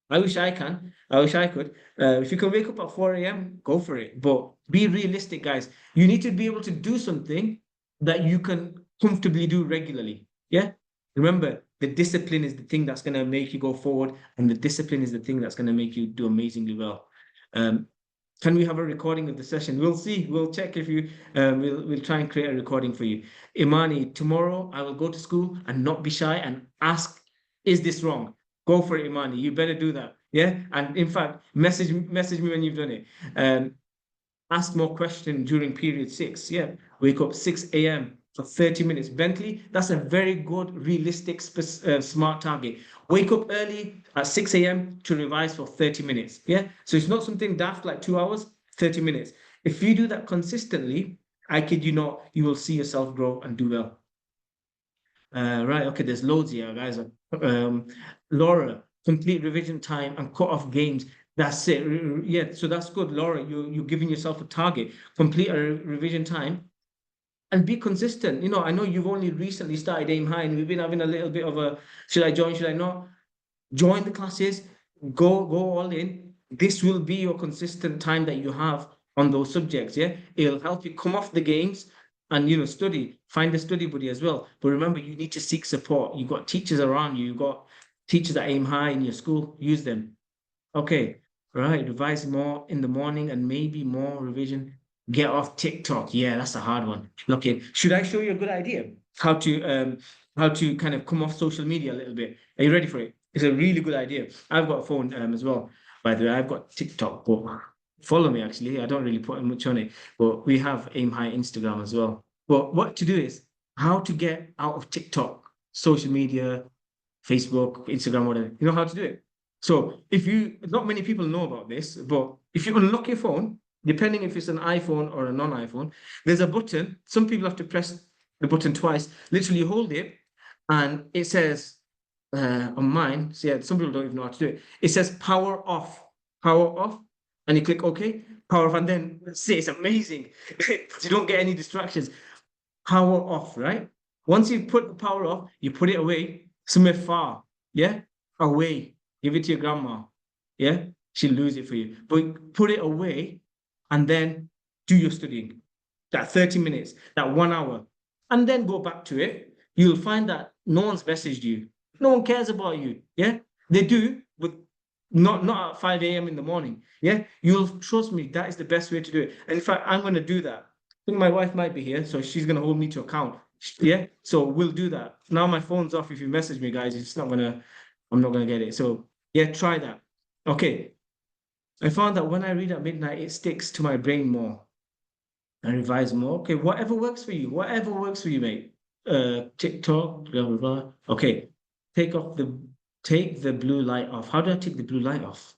[SPEAKER 1] I wish I can. I wish I could. If you can wake up at 4 a.m., go for it. But be realistic, guys. You need to be able to do something that you can comfortably do regularly. Yeah. Remember, the discipline is the thing that's going to make you go forward, and the discipline is the thing that's going to make you do amazingly well. Can we have a recording of the session? We'll see. We'll check if you. We'll try and create a recording for you. Imani, tomorrow I will go to school and not be shy and ask, "Is this wrong?" Go for it, Imani. You better do that. Yeah. And in fact, message me when you've done it. Ask more questions during period 6. Yeah. Wake up 6 a.m. for 30 minutes. Bentley, that's a very good, realistic, smart target. Wake up early at 6 a.m. to revise for 30 minutes. Yeah. So it's not something daft like 2 hours, 30 minutes. If you do that consistently, I kid you not, you will see yourself grow and do well. Right. Okay. There's loads here, guys. Laura, complete revision time and cut off games. That's it. Yeah. So that's good, Laura. You're giving yourself a target. Complete a revision time. and be consistent. You know, I know you've only recently started Aim High and we've been having a little bit of a, should I join, should I not? Join the classes, go all in. This will be your consistent time that you have on those subjects. Yeah, it'll help you come off the games and, you know, study. Find a study buddy as well. But remember, you need to seek support. You've got teachers around you. You've got teachers that Aim High in your school. Use them. Okay, right. Revise more in the morning and maybe more revision. Get off TikTok. Yeah, that's a hard one. Okay, should I show you a good idea? How to kind of come off social media a little bit. Are you ready for it? It's a really good idea. I've got a phone as well. By the way, I've got TikTok, but follow me actually. I don't really put much on it, but we have Aim High Instagram as well. But what to do is how to get out of TikTok, social media, Facebook, Instagram, whatever. You know how to do it. So if you, not many people know about this, but if you unlock your phone, depending if it's an iPhone or a non-iPhone, there's a button. Some people have to press the button twice. Literally hold it, and it says on mine. So yeah, some people don't even know how to do it. It says power off, and you click OK, power off, and then see, it's amazing. You don't get any distractions. Power off, right? Once you put the power off, you put it away somewhere far, yeah, away. Give it to your grandma, yeah, she'll lose it for you. But put it away, and then do your studying. That 30 minutes, that 1 hour, and then go back to it. You'll find that no one's messaged you. No one cares about you. Yeah, they do, but not at 5 a.m. in the morning. Yeah, you'll trust me. That is the best way to do it. And in fact, I'm going to do that. I think my wife might be here, so she's going to hold me to account. Yeah, so we'll do that. Now my phone's off. If you message me, guys, I'm not gonna get it. So yeah, try that. Okay. I found that when I read at midnight, it sticks to my brain more. I revise more. Okay, whatever works for you, mate. TikTok, blah blah blah. Okay, take the blue light off. How do I take the blue light off?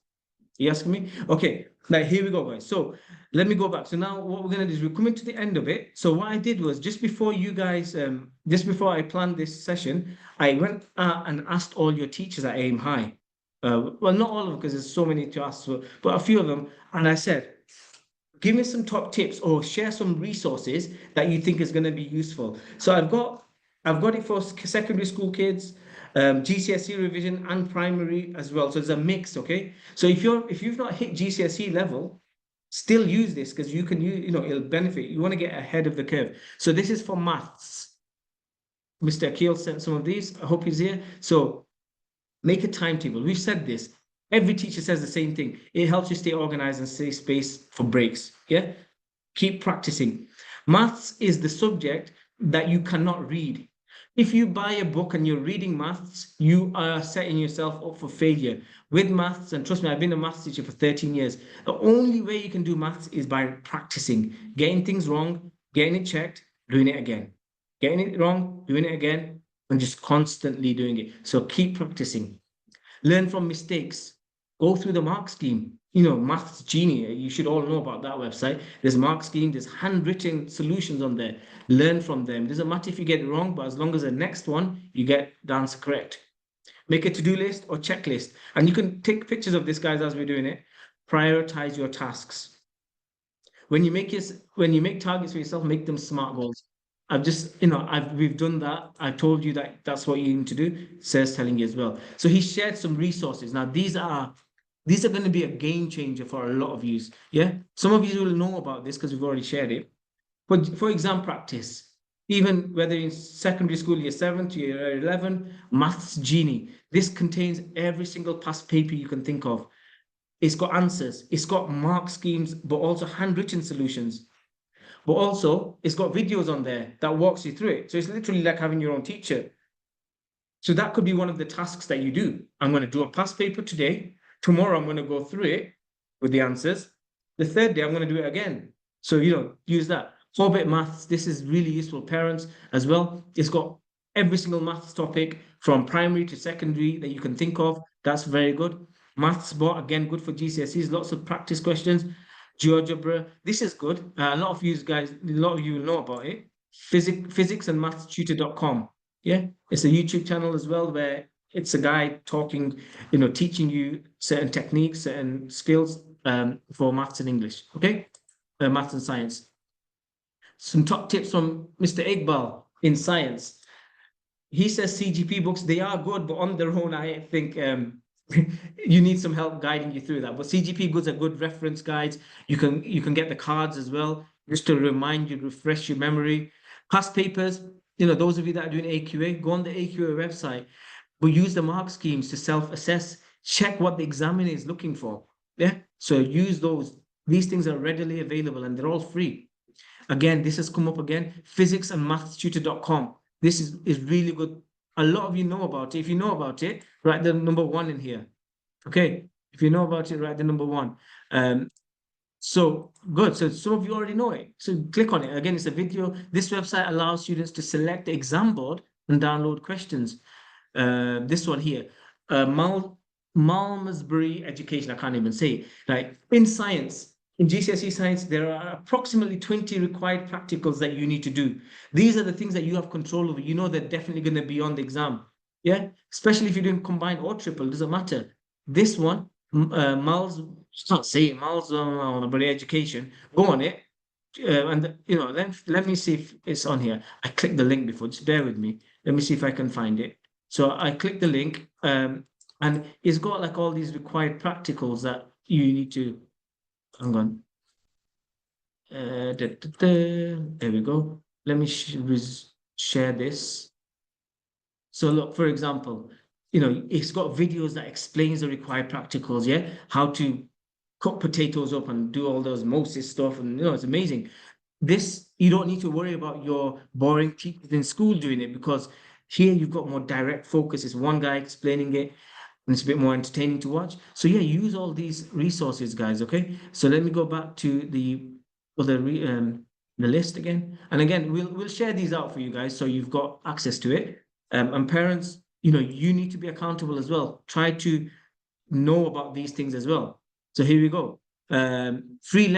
[SPEAKER 1] You asking me? Okay, now here we go, guys. So let me go back. So now what we're gonna do is we're coming to the end of it. So what I did was just before you guys, just before I planned this session, I went and asked all your teachers at Aim High. Well, not all of them because there's so many to ask, but a few of them, and I said, give me some top tips or share some resources that you think is going to be useful. So I've got it for secondary school kids, GCSE revision and primary as well. So it's a mix, okay? So if you've not hit GCSE level, still use this because you can use, it'll benefit. You want to get ahead of the curve. So this is for maths. Mr. Akil sent some of these. I hope he's here. So make a timetable. We've said this. Every teacher says the same thing. It helps you stay organized and save space for breaks. Yeah. Keep practicing. Maths is the subject that you cannot read. If you buy a book and you're reading maths, you are setting yourself up for failure. With maths, and trust me, I've been a maths teacher for 13 years. The only way you can do maths is by practicing, getting things wrong, getting it checked, doing it again. Getting it wrong, doing it again, and just constantly doing it. So keep practicing. Learn from mistakes. Go through the mark scheme. Maths Genie, you should all know about that website. There's mark scheme, there's handwritten solutions on there. Learn from them. It doesn't matter if you get it wrong, but as long as the next one, you get the answer correct. Make a to-do list or checklist. And you can take pictures of this, guys, as we're doing it. Prioritize your tasks. When you make targets for yourself, make them SMART goals. We've done that. I told you that that's what you need to do. Sarah's telling you as well. So he shared some resources. Now, these are going to be a game changer for a lot of you. Yeah. Some of you will know about this because we've already shared it. But for exam practice, even whether in secondary school, year 7 to year 11, Maths Genie. This contains every single past paper you can think of. It's got answers. It's got mark schemes, but also handwritten solutions. But also, it's got videos on there that walks you through it. So it's literally like having your own teacher. So that could be one of the tasks that you do. I'm going to do a past paper today. Tomorrow, I'm going to go through it with the answers. The third day, I'm going to do it again. So, use that. 4-bit maths, this is really useful. Parents as well. It's got every single maths topic from primary to secondary that you can think of. That's very good. Mathsbot, again, good for GCSEs. Lots of practice questions. GeoGebra, this is good. A lot of you will know about it. Physicsandmathstutor.com. Yeah, it's a YouTube channel as well where it's a guy talking, teaching you certain techniques and skills for maths and English. Okay, maths and science. some top tips from Mr. Iqbal in science. He says CGP books, they are good, but on their own, I think you need some help guiding you through that. But CGP goods are good reference guides. You can get the cards as well, just to remind you, refresh your memory. Past papers, those of you that are doing AQA, go on the AQA website, but use the mark schemes to self-assess. Check what the examiner is looking for. Yeah, so use those. These things are readily available and they're all free. Again, this has come up again, physicsandmathstutor.com. This is really good. A lot of you know about it. If you know about it, write the number 1 in here. Okay, if you know about it, write the number 1. So good. So some of you already know it. So click on it. Again, it's a video. This website allows students to select the exam board and download questions. This one here, Malmesbury Education. I can't even say it. Like in science, in GCSE science, there are approximately 20 required practicals that you need to do. These are the things that you have control over. They're definitely going to be on the exam. Yeah, especially if you're doing combined or triple, doesn't matter. This one, can't say it, Malmesbury Education. Go on it. Let me see if it's on here. I clicked the link before, just bear with me. Let me see if I can find it. So I click the link, and it's got like all these required practicals that you need to, hang on. There we go. Let me share this. So look, for example, it's got videos that explains the required practicals, yeah? How to cut potatoes up and do all those Moses stuff, and it's amazing. This, you don't need to worry about your boring teachers in school doing it, because here you've got more direct focus. It's one guy explaining it, and it's a bit more entertaining to watch. So yeah, use all these resources, guys, okay? So let me go back to the list again. And again, we'll share these out for you guys so you've got access to it. And parents, you need to be accountable as well. Try to know about these things as well. So here we go. Free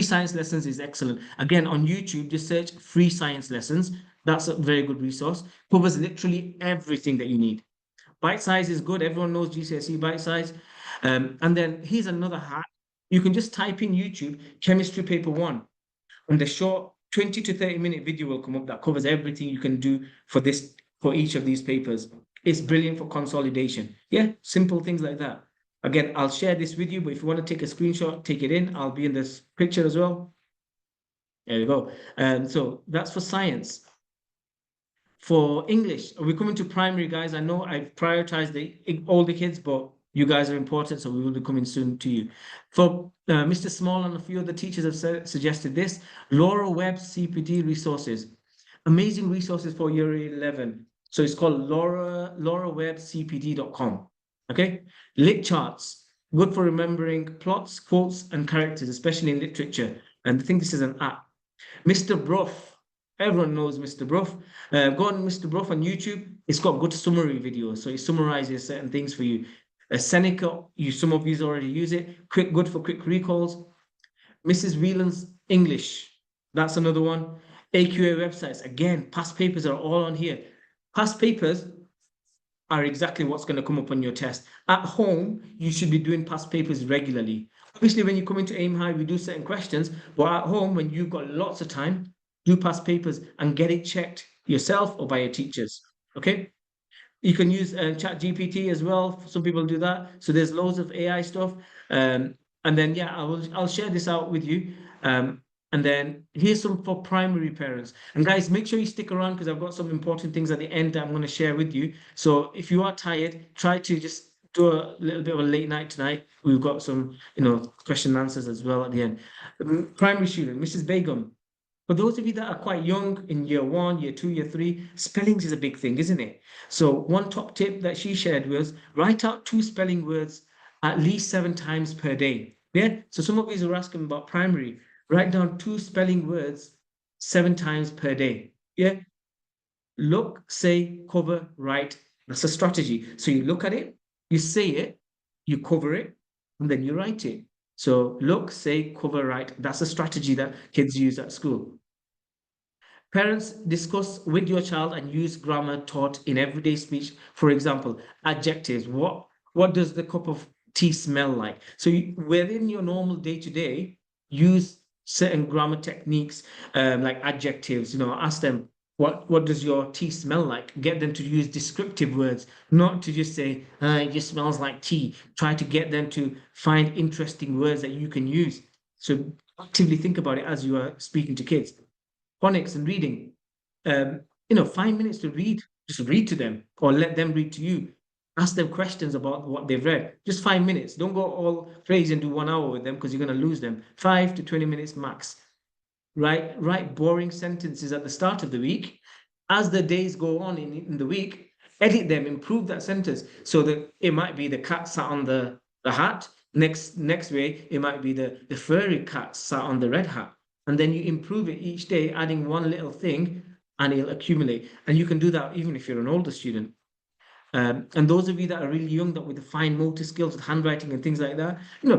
[SPEAKER 1] science lessons is excellent. Again, on YouTube, just search free science lessons. That's a very good resource. Covers literally everything that you need. Bite size is good. Everyone knows GCSE bite size. And then here's another hack. You can just type in YouTube, chemistry paper 1, and the short 20 to 30-minute video will come up that covers everything you can do for each of these papers. It's brilliant for consolidation. Yeah, simple things like that. Again, I'll share this with you, but if you want to take a screenshot, take it in. I'll be in this picture as well. There we go. So that's for science. For English, we're coming to primary, guys. I know I've prioritized all the kids, but you guys are important, so we will be coming soon to you. For Mr. Small and a few other teachers have suggested this, Laura Webb CPD resources. Amazing resources for year 11. So it's called laurawebcpd.com. Okay, lit charts, good for remembering plots, quotes, and characters, especially in literature. And I think this is an app. Mr. Bruff, everyone knows Mr. Bruff. Go on Mr. Bruff on YouTube. It's got good summary videos, so it summarizes certain things for you. Seneca, some of you already use it. Good for quick recalls. Mrs. Whelan's English, that's another one. AQA websites, again, past papers are all on here. Past papers are exactly what's going to come up on your test. At home, you should be doing past papers regularly. Obviously, when you come into Aim High, we do certain questions, but at home, when you've got lots of time, do past papers and get it checked yourself or by your teachers, okay? You can use ChatGPT as well. Some people do that. So there's loads of AI stuff. And then, yeah, I'll share this out with you. And then here's some for primary parents. And guys, make sure you stick around because I've got some important things at the end that I'm going to share with you. So if you are tired, try to just do a little bit of a late night tonight. We've got some, question and answers as well at the end. Primary student, Mrs. Begum. For those of you that are quite young in year 1, year 2, year 3, spellings is a big thing, isn't it? So one top tip that she shared was write out 2 spelling words at least 7 times per day. Yeah. So some of you are asking about primary. Write down 2 spelling words 7 times per day. Yeah. Look, say, cover, write. That's a strategy. So you look at it, you say it, you cover it, and then you write it. So look, say, cover, write. That's a strategy that kids use at school. Parents, discuss with your child and use grammar taught in everyday speech. For example, adjectives. What does the cup of tea smell like? So within your normal day-to-day, use certain grammar techniques, like adjectives, ask them, what does your tea smell like? Get them to use descriptive words, not to just say, it just smells like tea. Try to get them to find interesting words that you can use. So actively think about it as you are speaking to kids. Phonics and reading. 5 minutes to read, just read to them or let them read to you. Ask them questions about what they've read. Just 5 minutes. Don't go all crazy and do 1 hour with them because you're going to lose them. 5 to 20 minutes max. Write boring sentences at the start of the week. As the days go on in the week, edit them, improve that sentence. So that it might be the cat sat on the hat. Next way, it might be the furry cat sat on the red hat. And then you improve it each day, adding one little thing, and it'll accumulate. And you can do that even if you're an older student. And those of you that are really young, that with the fine motor skills, with handwriting and things like that,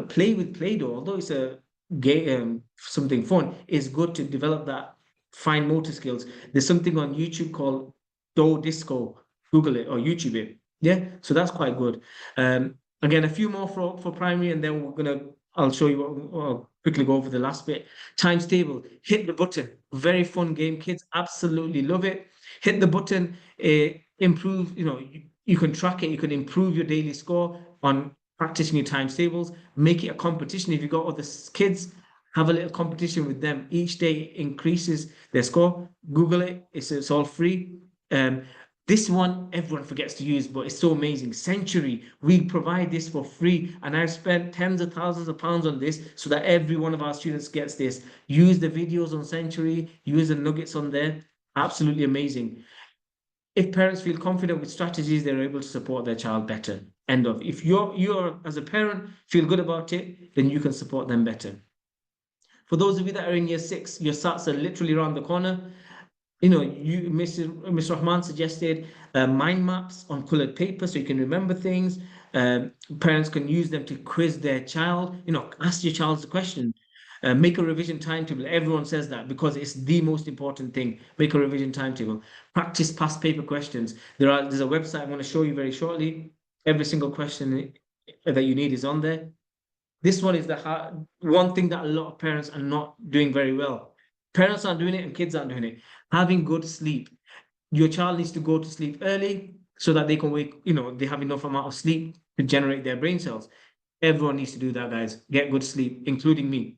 [SPEAKER 1] play with Play-Doh. Although it's a game, something fun, it's good to develop that fine motor skills. There's something on YouTube called Dough Disco. Google it or YouTube it. Yeah, so that's quite good. Again, a few more for primary, and then I'll show you I'll quickly go over the last bit. Times table, hit the button. Very fun game. Kids absolutely love it. Hit the button, improve, you can track it, you can improve your daily score on practicing your times tables, make it a competition. If you've got other kids, have a little competition with them. Each day increases their score. Google it, it's all free. This one, everyone forgets to use, but it's so amazing. Century, we provide this for free, and I've spent tens of thousands of pounds on this so that every one of our students gets this. Use the videos on Century, use the nuggets on there. Absolutely amazing. If parents feel confident with strategies, they're able to support their child better. End of. If you're as a parent feel good about it, then you can support them better. For those of you that are in year 6, your SATs are literally around the corner. Mr. Rahman suggested mind maps on colored paper so you can remember things. Parents can use them to quiz their child. Ask your child the question. Make a revision timetable. Everyone says that because it's the most important thing. Make a revision timetable. Practice past paper questions. There's a website I'm going to show you very shortly. Every single question that you need is on there. This one is the one thing that a lot of parents are not doing very well. Parents aren't doing it and kids aren't doing it. Having good sleep. Your child needs to go to sleep early so that they can wake, they have enough amount of sleep to generate their brain cells. Everyone needs to do that, guys. Get good sleep, including me.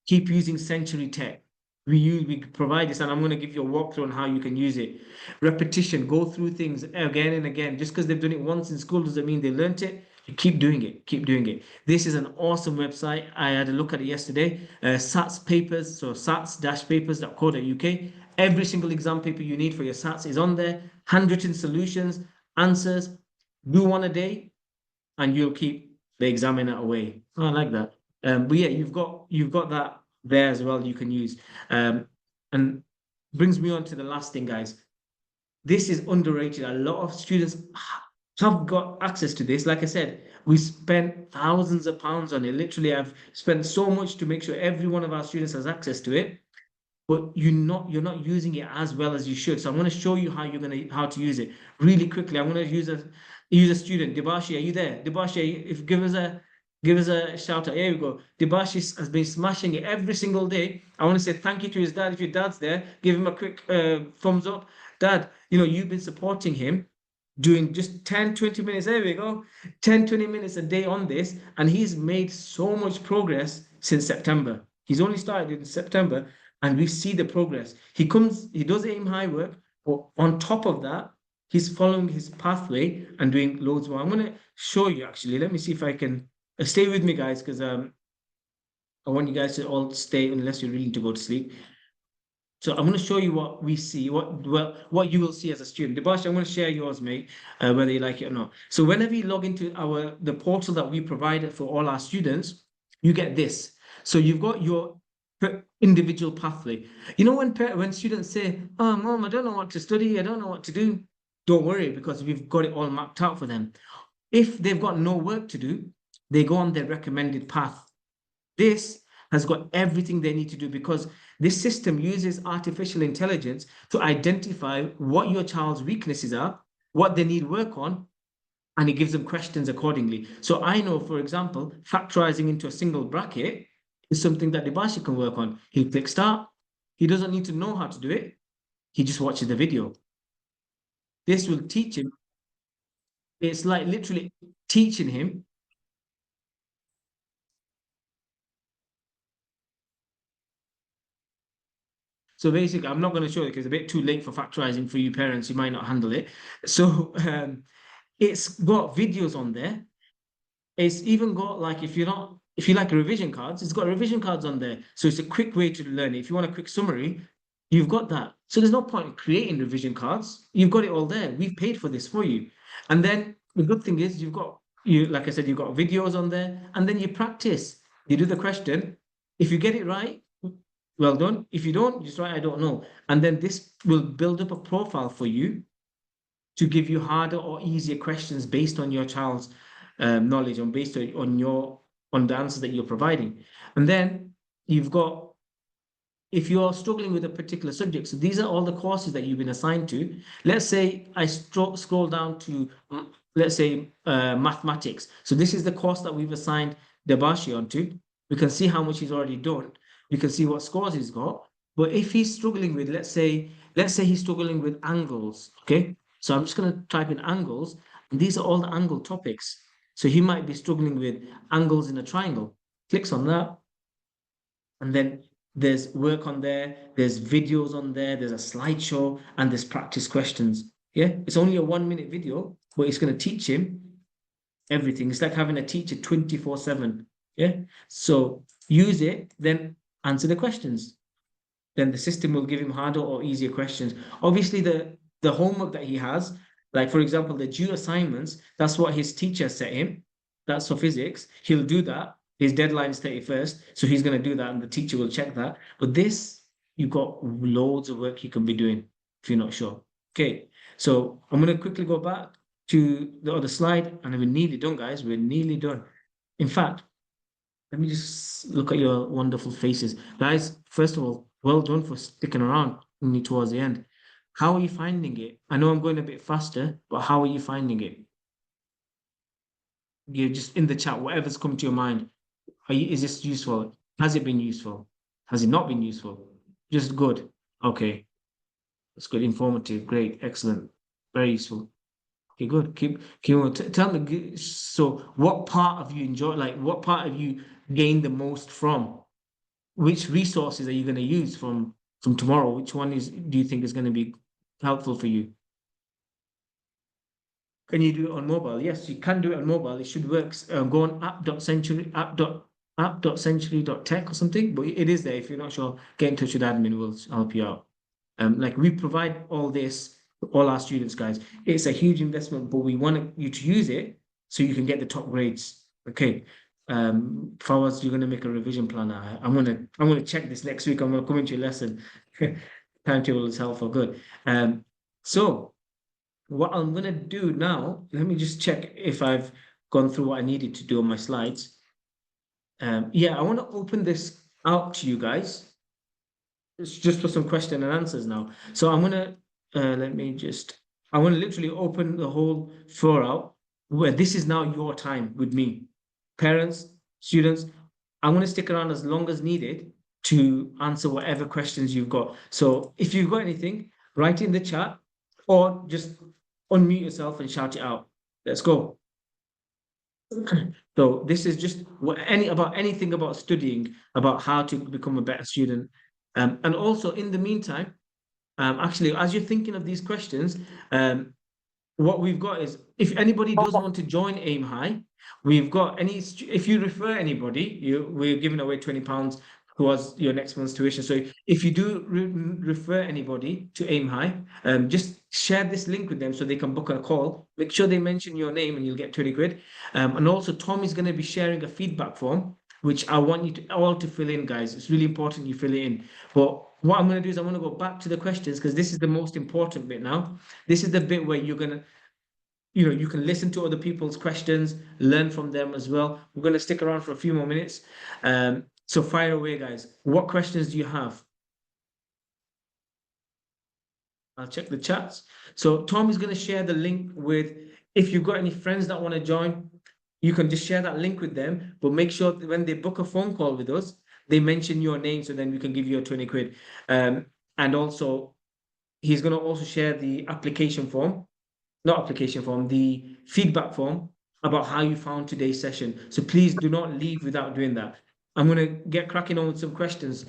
[SPEAKER 1] Keep using Century Tech. We provide this, and I'm going to give you a walkthrough on how you can use it. Repetition, go through things again and again. Just because they've done it once in school doesn't mean they learnt it. You keep doing it, keep doing it. This is an awesome website. I had a look at it yesterday. SATS papers, so sats-papers.co.uk. Every single exam paper you need for your SATs is on there. Handwritten solutions, answers. Do one a day, and you'll keep the examiner away. Oh, I like that. But yeah, you've got that there as well you can use. And brings me on to the last thing, guys. This is underrated. A lot of students have got access to this. Like I said, we spent thousands of pounds on it. Literally, I've spent so much to make sure every one of our students has access to it. But you're not using it as well as you should. So I'm going to show you how to use it really quickly. I'm going to use a student. Debashi, are you there? Debashi, give us a shout out. Here we go. Debashi has been smashing it every single day. I want to say thank you to his dad. If your dad's there, give him a quick thumbs up. Dad, you've been supporting him, doing just 10-20 minutes. There we go. 10-20 minutes a day on this. And he's made so much progress since September. He's only started in September, and we see the progress. He does aim high work, but on top of that, he's following his pathway and doing loads more. I'm going to show you, actually. Let me see if I can stay with me, guys, because I want you guys to all stay unless you're really to go to sleep. So I'm going to show you what we see, what you will see as a student. Debash, I'm going to share yours, mate, whether you like it or not. So whenever you log into the portal that we provided for all our students, you get this. So you've got your individual pathway. When students say, "Oh, Mom, I don't know what to study, I don't know what to do," don't worry, because we've got it all mapped out for them. If they've got no work to do, they go on their recommended path. This has got everything they need to do, because this system uses artificial intelligence to identify what your child's weaknesses are, what they need work on, and it gives them questions accordingly. So I know, for example, factorizing into a single bracket is something that Debashi can work on. He'll click start. He doesn't need to know how to do it. He just watches the video. This will teach him. It's like literally teaching him. So basically, I'm not going to show it because it's a bit too late for factorizing for you parents. You might not handle it. So it's got videos on there. It's even got like, if you like revision cards, it's got revision cards on there. So it's a quick way to learn it. If you want a quick summary, you've got that. So there's no point in creating revision cards. You've got it all there. We've paid for this for you. And then the good thing is like I said, you've got videos on there, and then you practice. You do the question. If you get it right, well done. If you don't, just write, I don't know. And then this will build up a profile for you to give you harder or easier questions based on your child's knowledge and based on the answers that you're providing. And then you've got, if you're struggling with a particular subject, so these are all the courses that you've been assigned to. Let's say I scroll down to, let's say, mathematics. So this is the course that we've assigned Debashi onto. We can see how much he's already done. We can see what scores he's got. But if he's struggling with, let's say he's struggling with angles, okay? So I'm just going to type in angles, and these are all the angle topics. So he might be struggling with angles in a triangle. Clicks on that, and then there's work on there, there's videos on there, there's a slideshow, and there's practice questions. Yeah, it's only a 1-minute video, but it's going to teach him everything. It's like having a teacher 24/7. Yeah, so use it, then answer the questions. Then the system will give him harder or easier questions. Obviously, the homework that he has, like for example, the due assignments, that's what his teacher set him. That's for physics. He'll do that. His deadline is 31st, so he's going to do that, and the teacher will check that. But this, you've got loads of work you can be doing if you're not sure. Okay, so I'm going to quickly go back to the other slide, and we're nearly done, guys. We're nearly done. In fact, let me just look at your wonderful faces. Guys, first of all, well done for sticking around only towards the end. How are you finding it? I know I'm going a bit faster, but how are you finding it? You're just in the chat, whatever's come to your mind. Is this useful? Has it been useful? Has it not been useful? Just good. Okay. That's good. Informative. Great. Excellent. Very useful. Okay, good. Keep on. Tell me, so what part of you enjoy, like what part of you gain the most from? Which resources are you going to use from tomorrow? Which one do you think is going to be helpful for you? Can you do it on mobile? Yes, you can do it on mobile. It should work. Go on app.century.tech or something, but it is there. If you're not sure, get in touch with admin. We'll help you out. Like we provide all this for all our students, guys. It's a huge investment, but we want you to use it so you can get the top grades. Okay. Fawaz, you're gonna make a revision plan. I'm gonna check this next week. I'm gonna come into your lesson. Timetable is helpful. Good. So what I'm gonna do now, let me just check if I've gone through what I needed to do on my slides. Yeah, I want to open this out to you guys. It's just for some question and answers now. So I'm gonna I want to literally open the whole floor out where this is now your time with me. Parents, students, I'm going to stick around as long as needed to answer whatever questions you've got. So if you've got anything, write it in the chat or just unmute yourself and shout it out. Let's go. So this is just anything about studying, about how to become a better student. And also in the meantime, actually, as you're thinking of these questions, what we've got is, if anybody does want to join Aim High, we've got if you refer anybody, we're giving away £20 towards your next month's tuition. So if you do refer anybody to Aim High, just share this link with them so they can book a call. Make sure they mention your name and you'll get 20 quid. And also Tom is going to be sharing a feedback form, which I want you all to fill in, guys. It's really important you fill it in. But what I'm going to do is I'm going to go back to the questions because this is the most important bit now. This is the bit where you're going to, you can listen to other people's questions, learn from them as well. We're going to stick around for a few more minutes. So fire away, guys. What questions do you have? I'll check the chats. So Tom is going to share the link with, if you've got any friends that want to join, you can just share that link with them, but make sure that when they book a phone call with us, they mention your name, so then we can give you a 20 quid. And also, he's going to also share the application form, not application form, the feedback form about how you found today's session. So please do not leave without doing that. I'm going to get cracking on with some questions.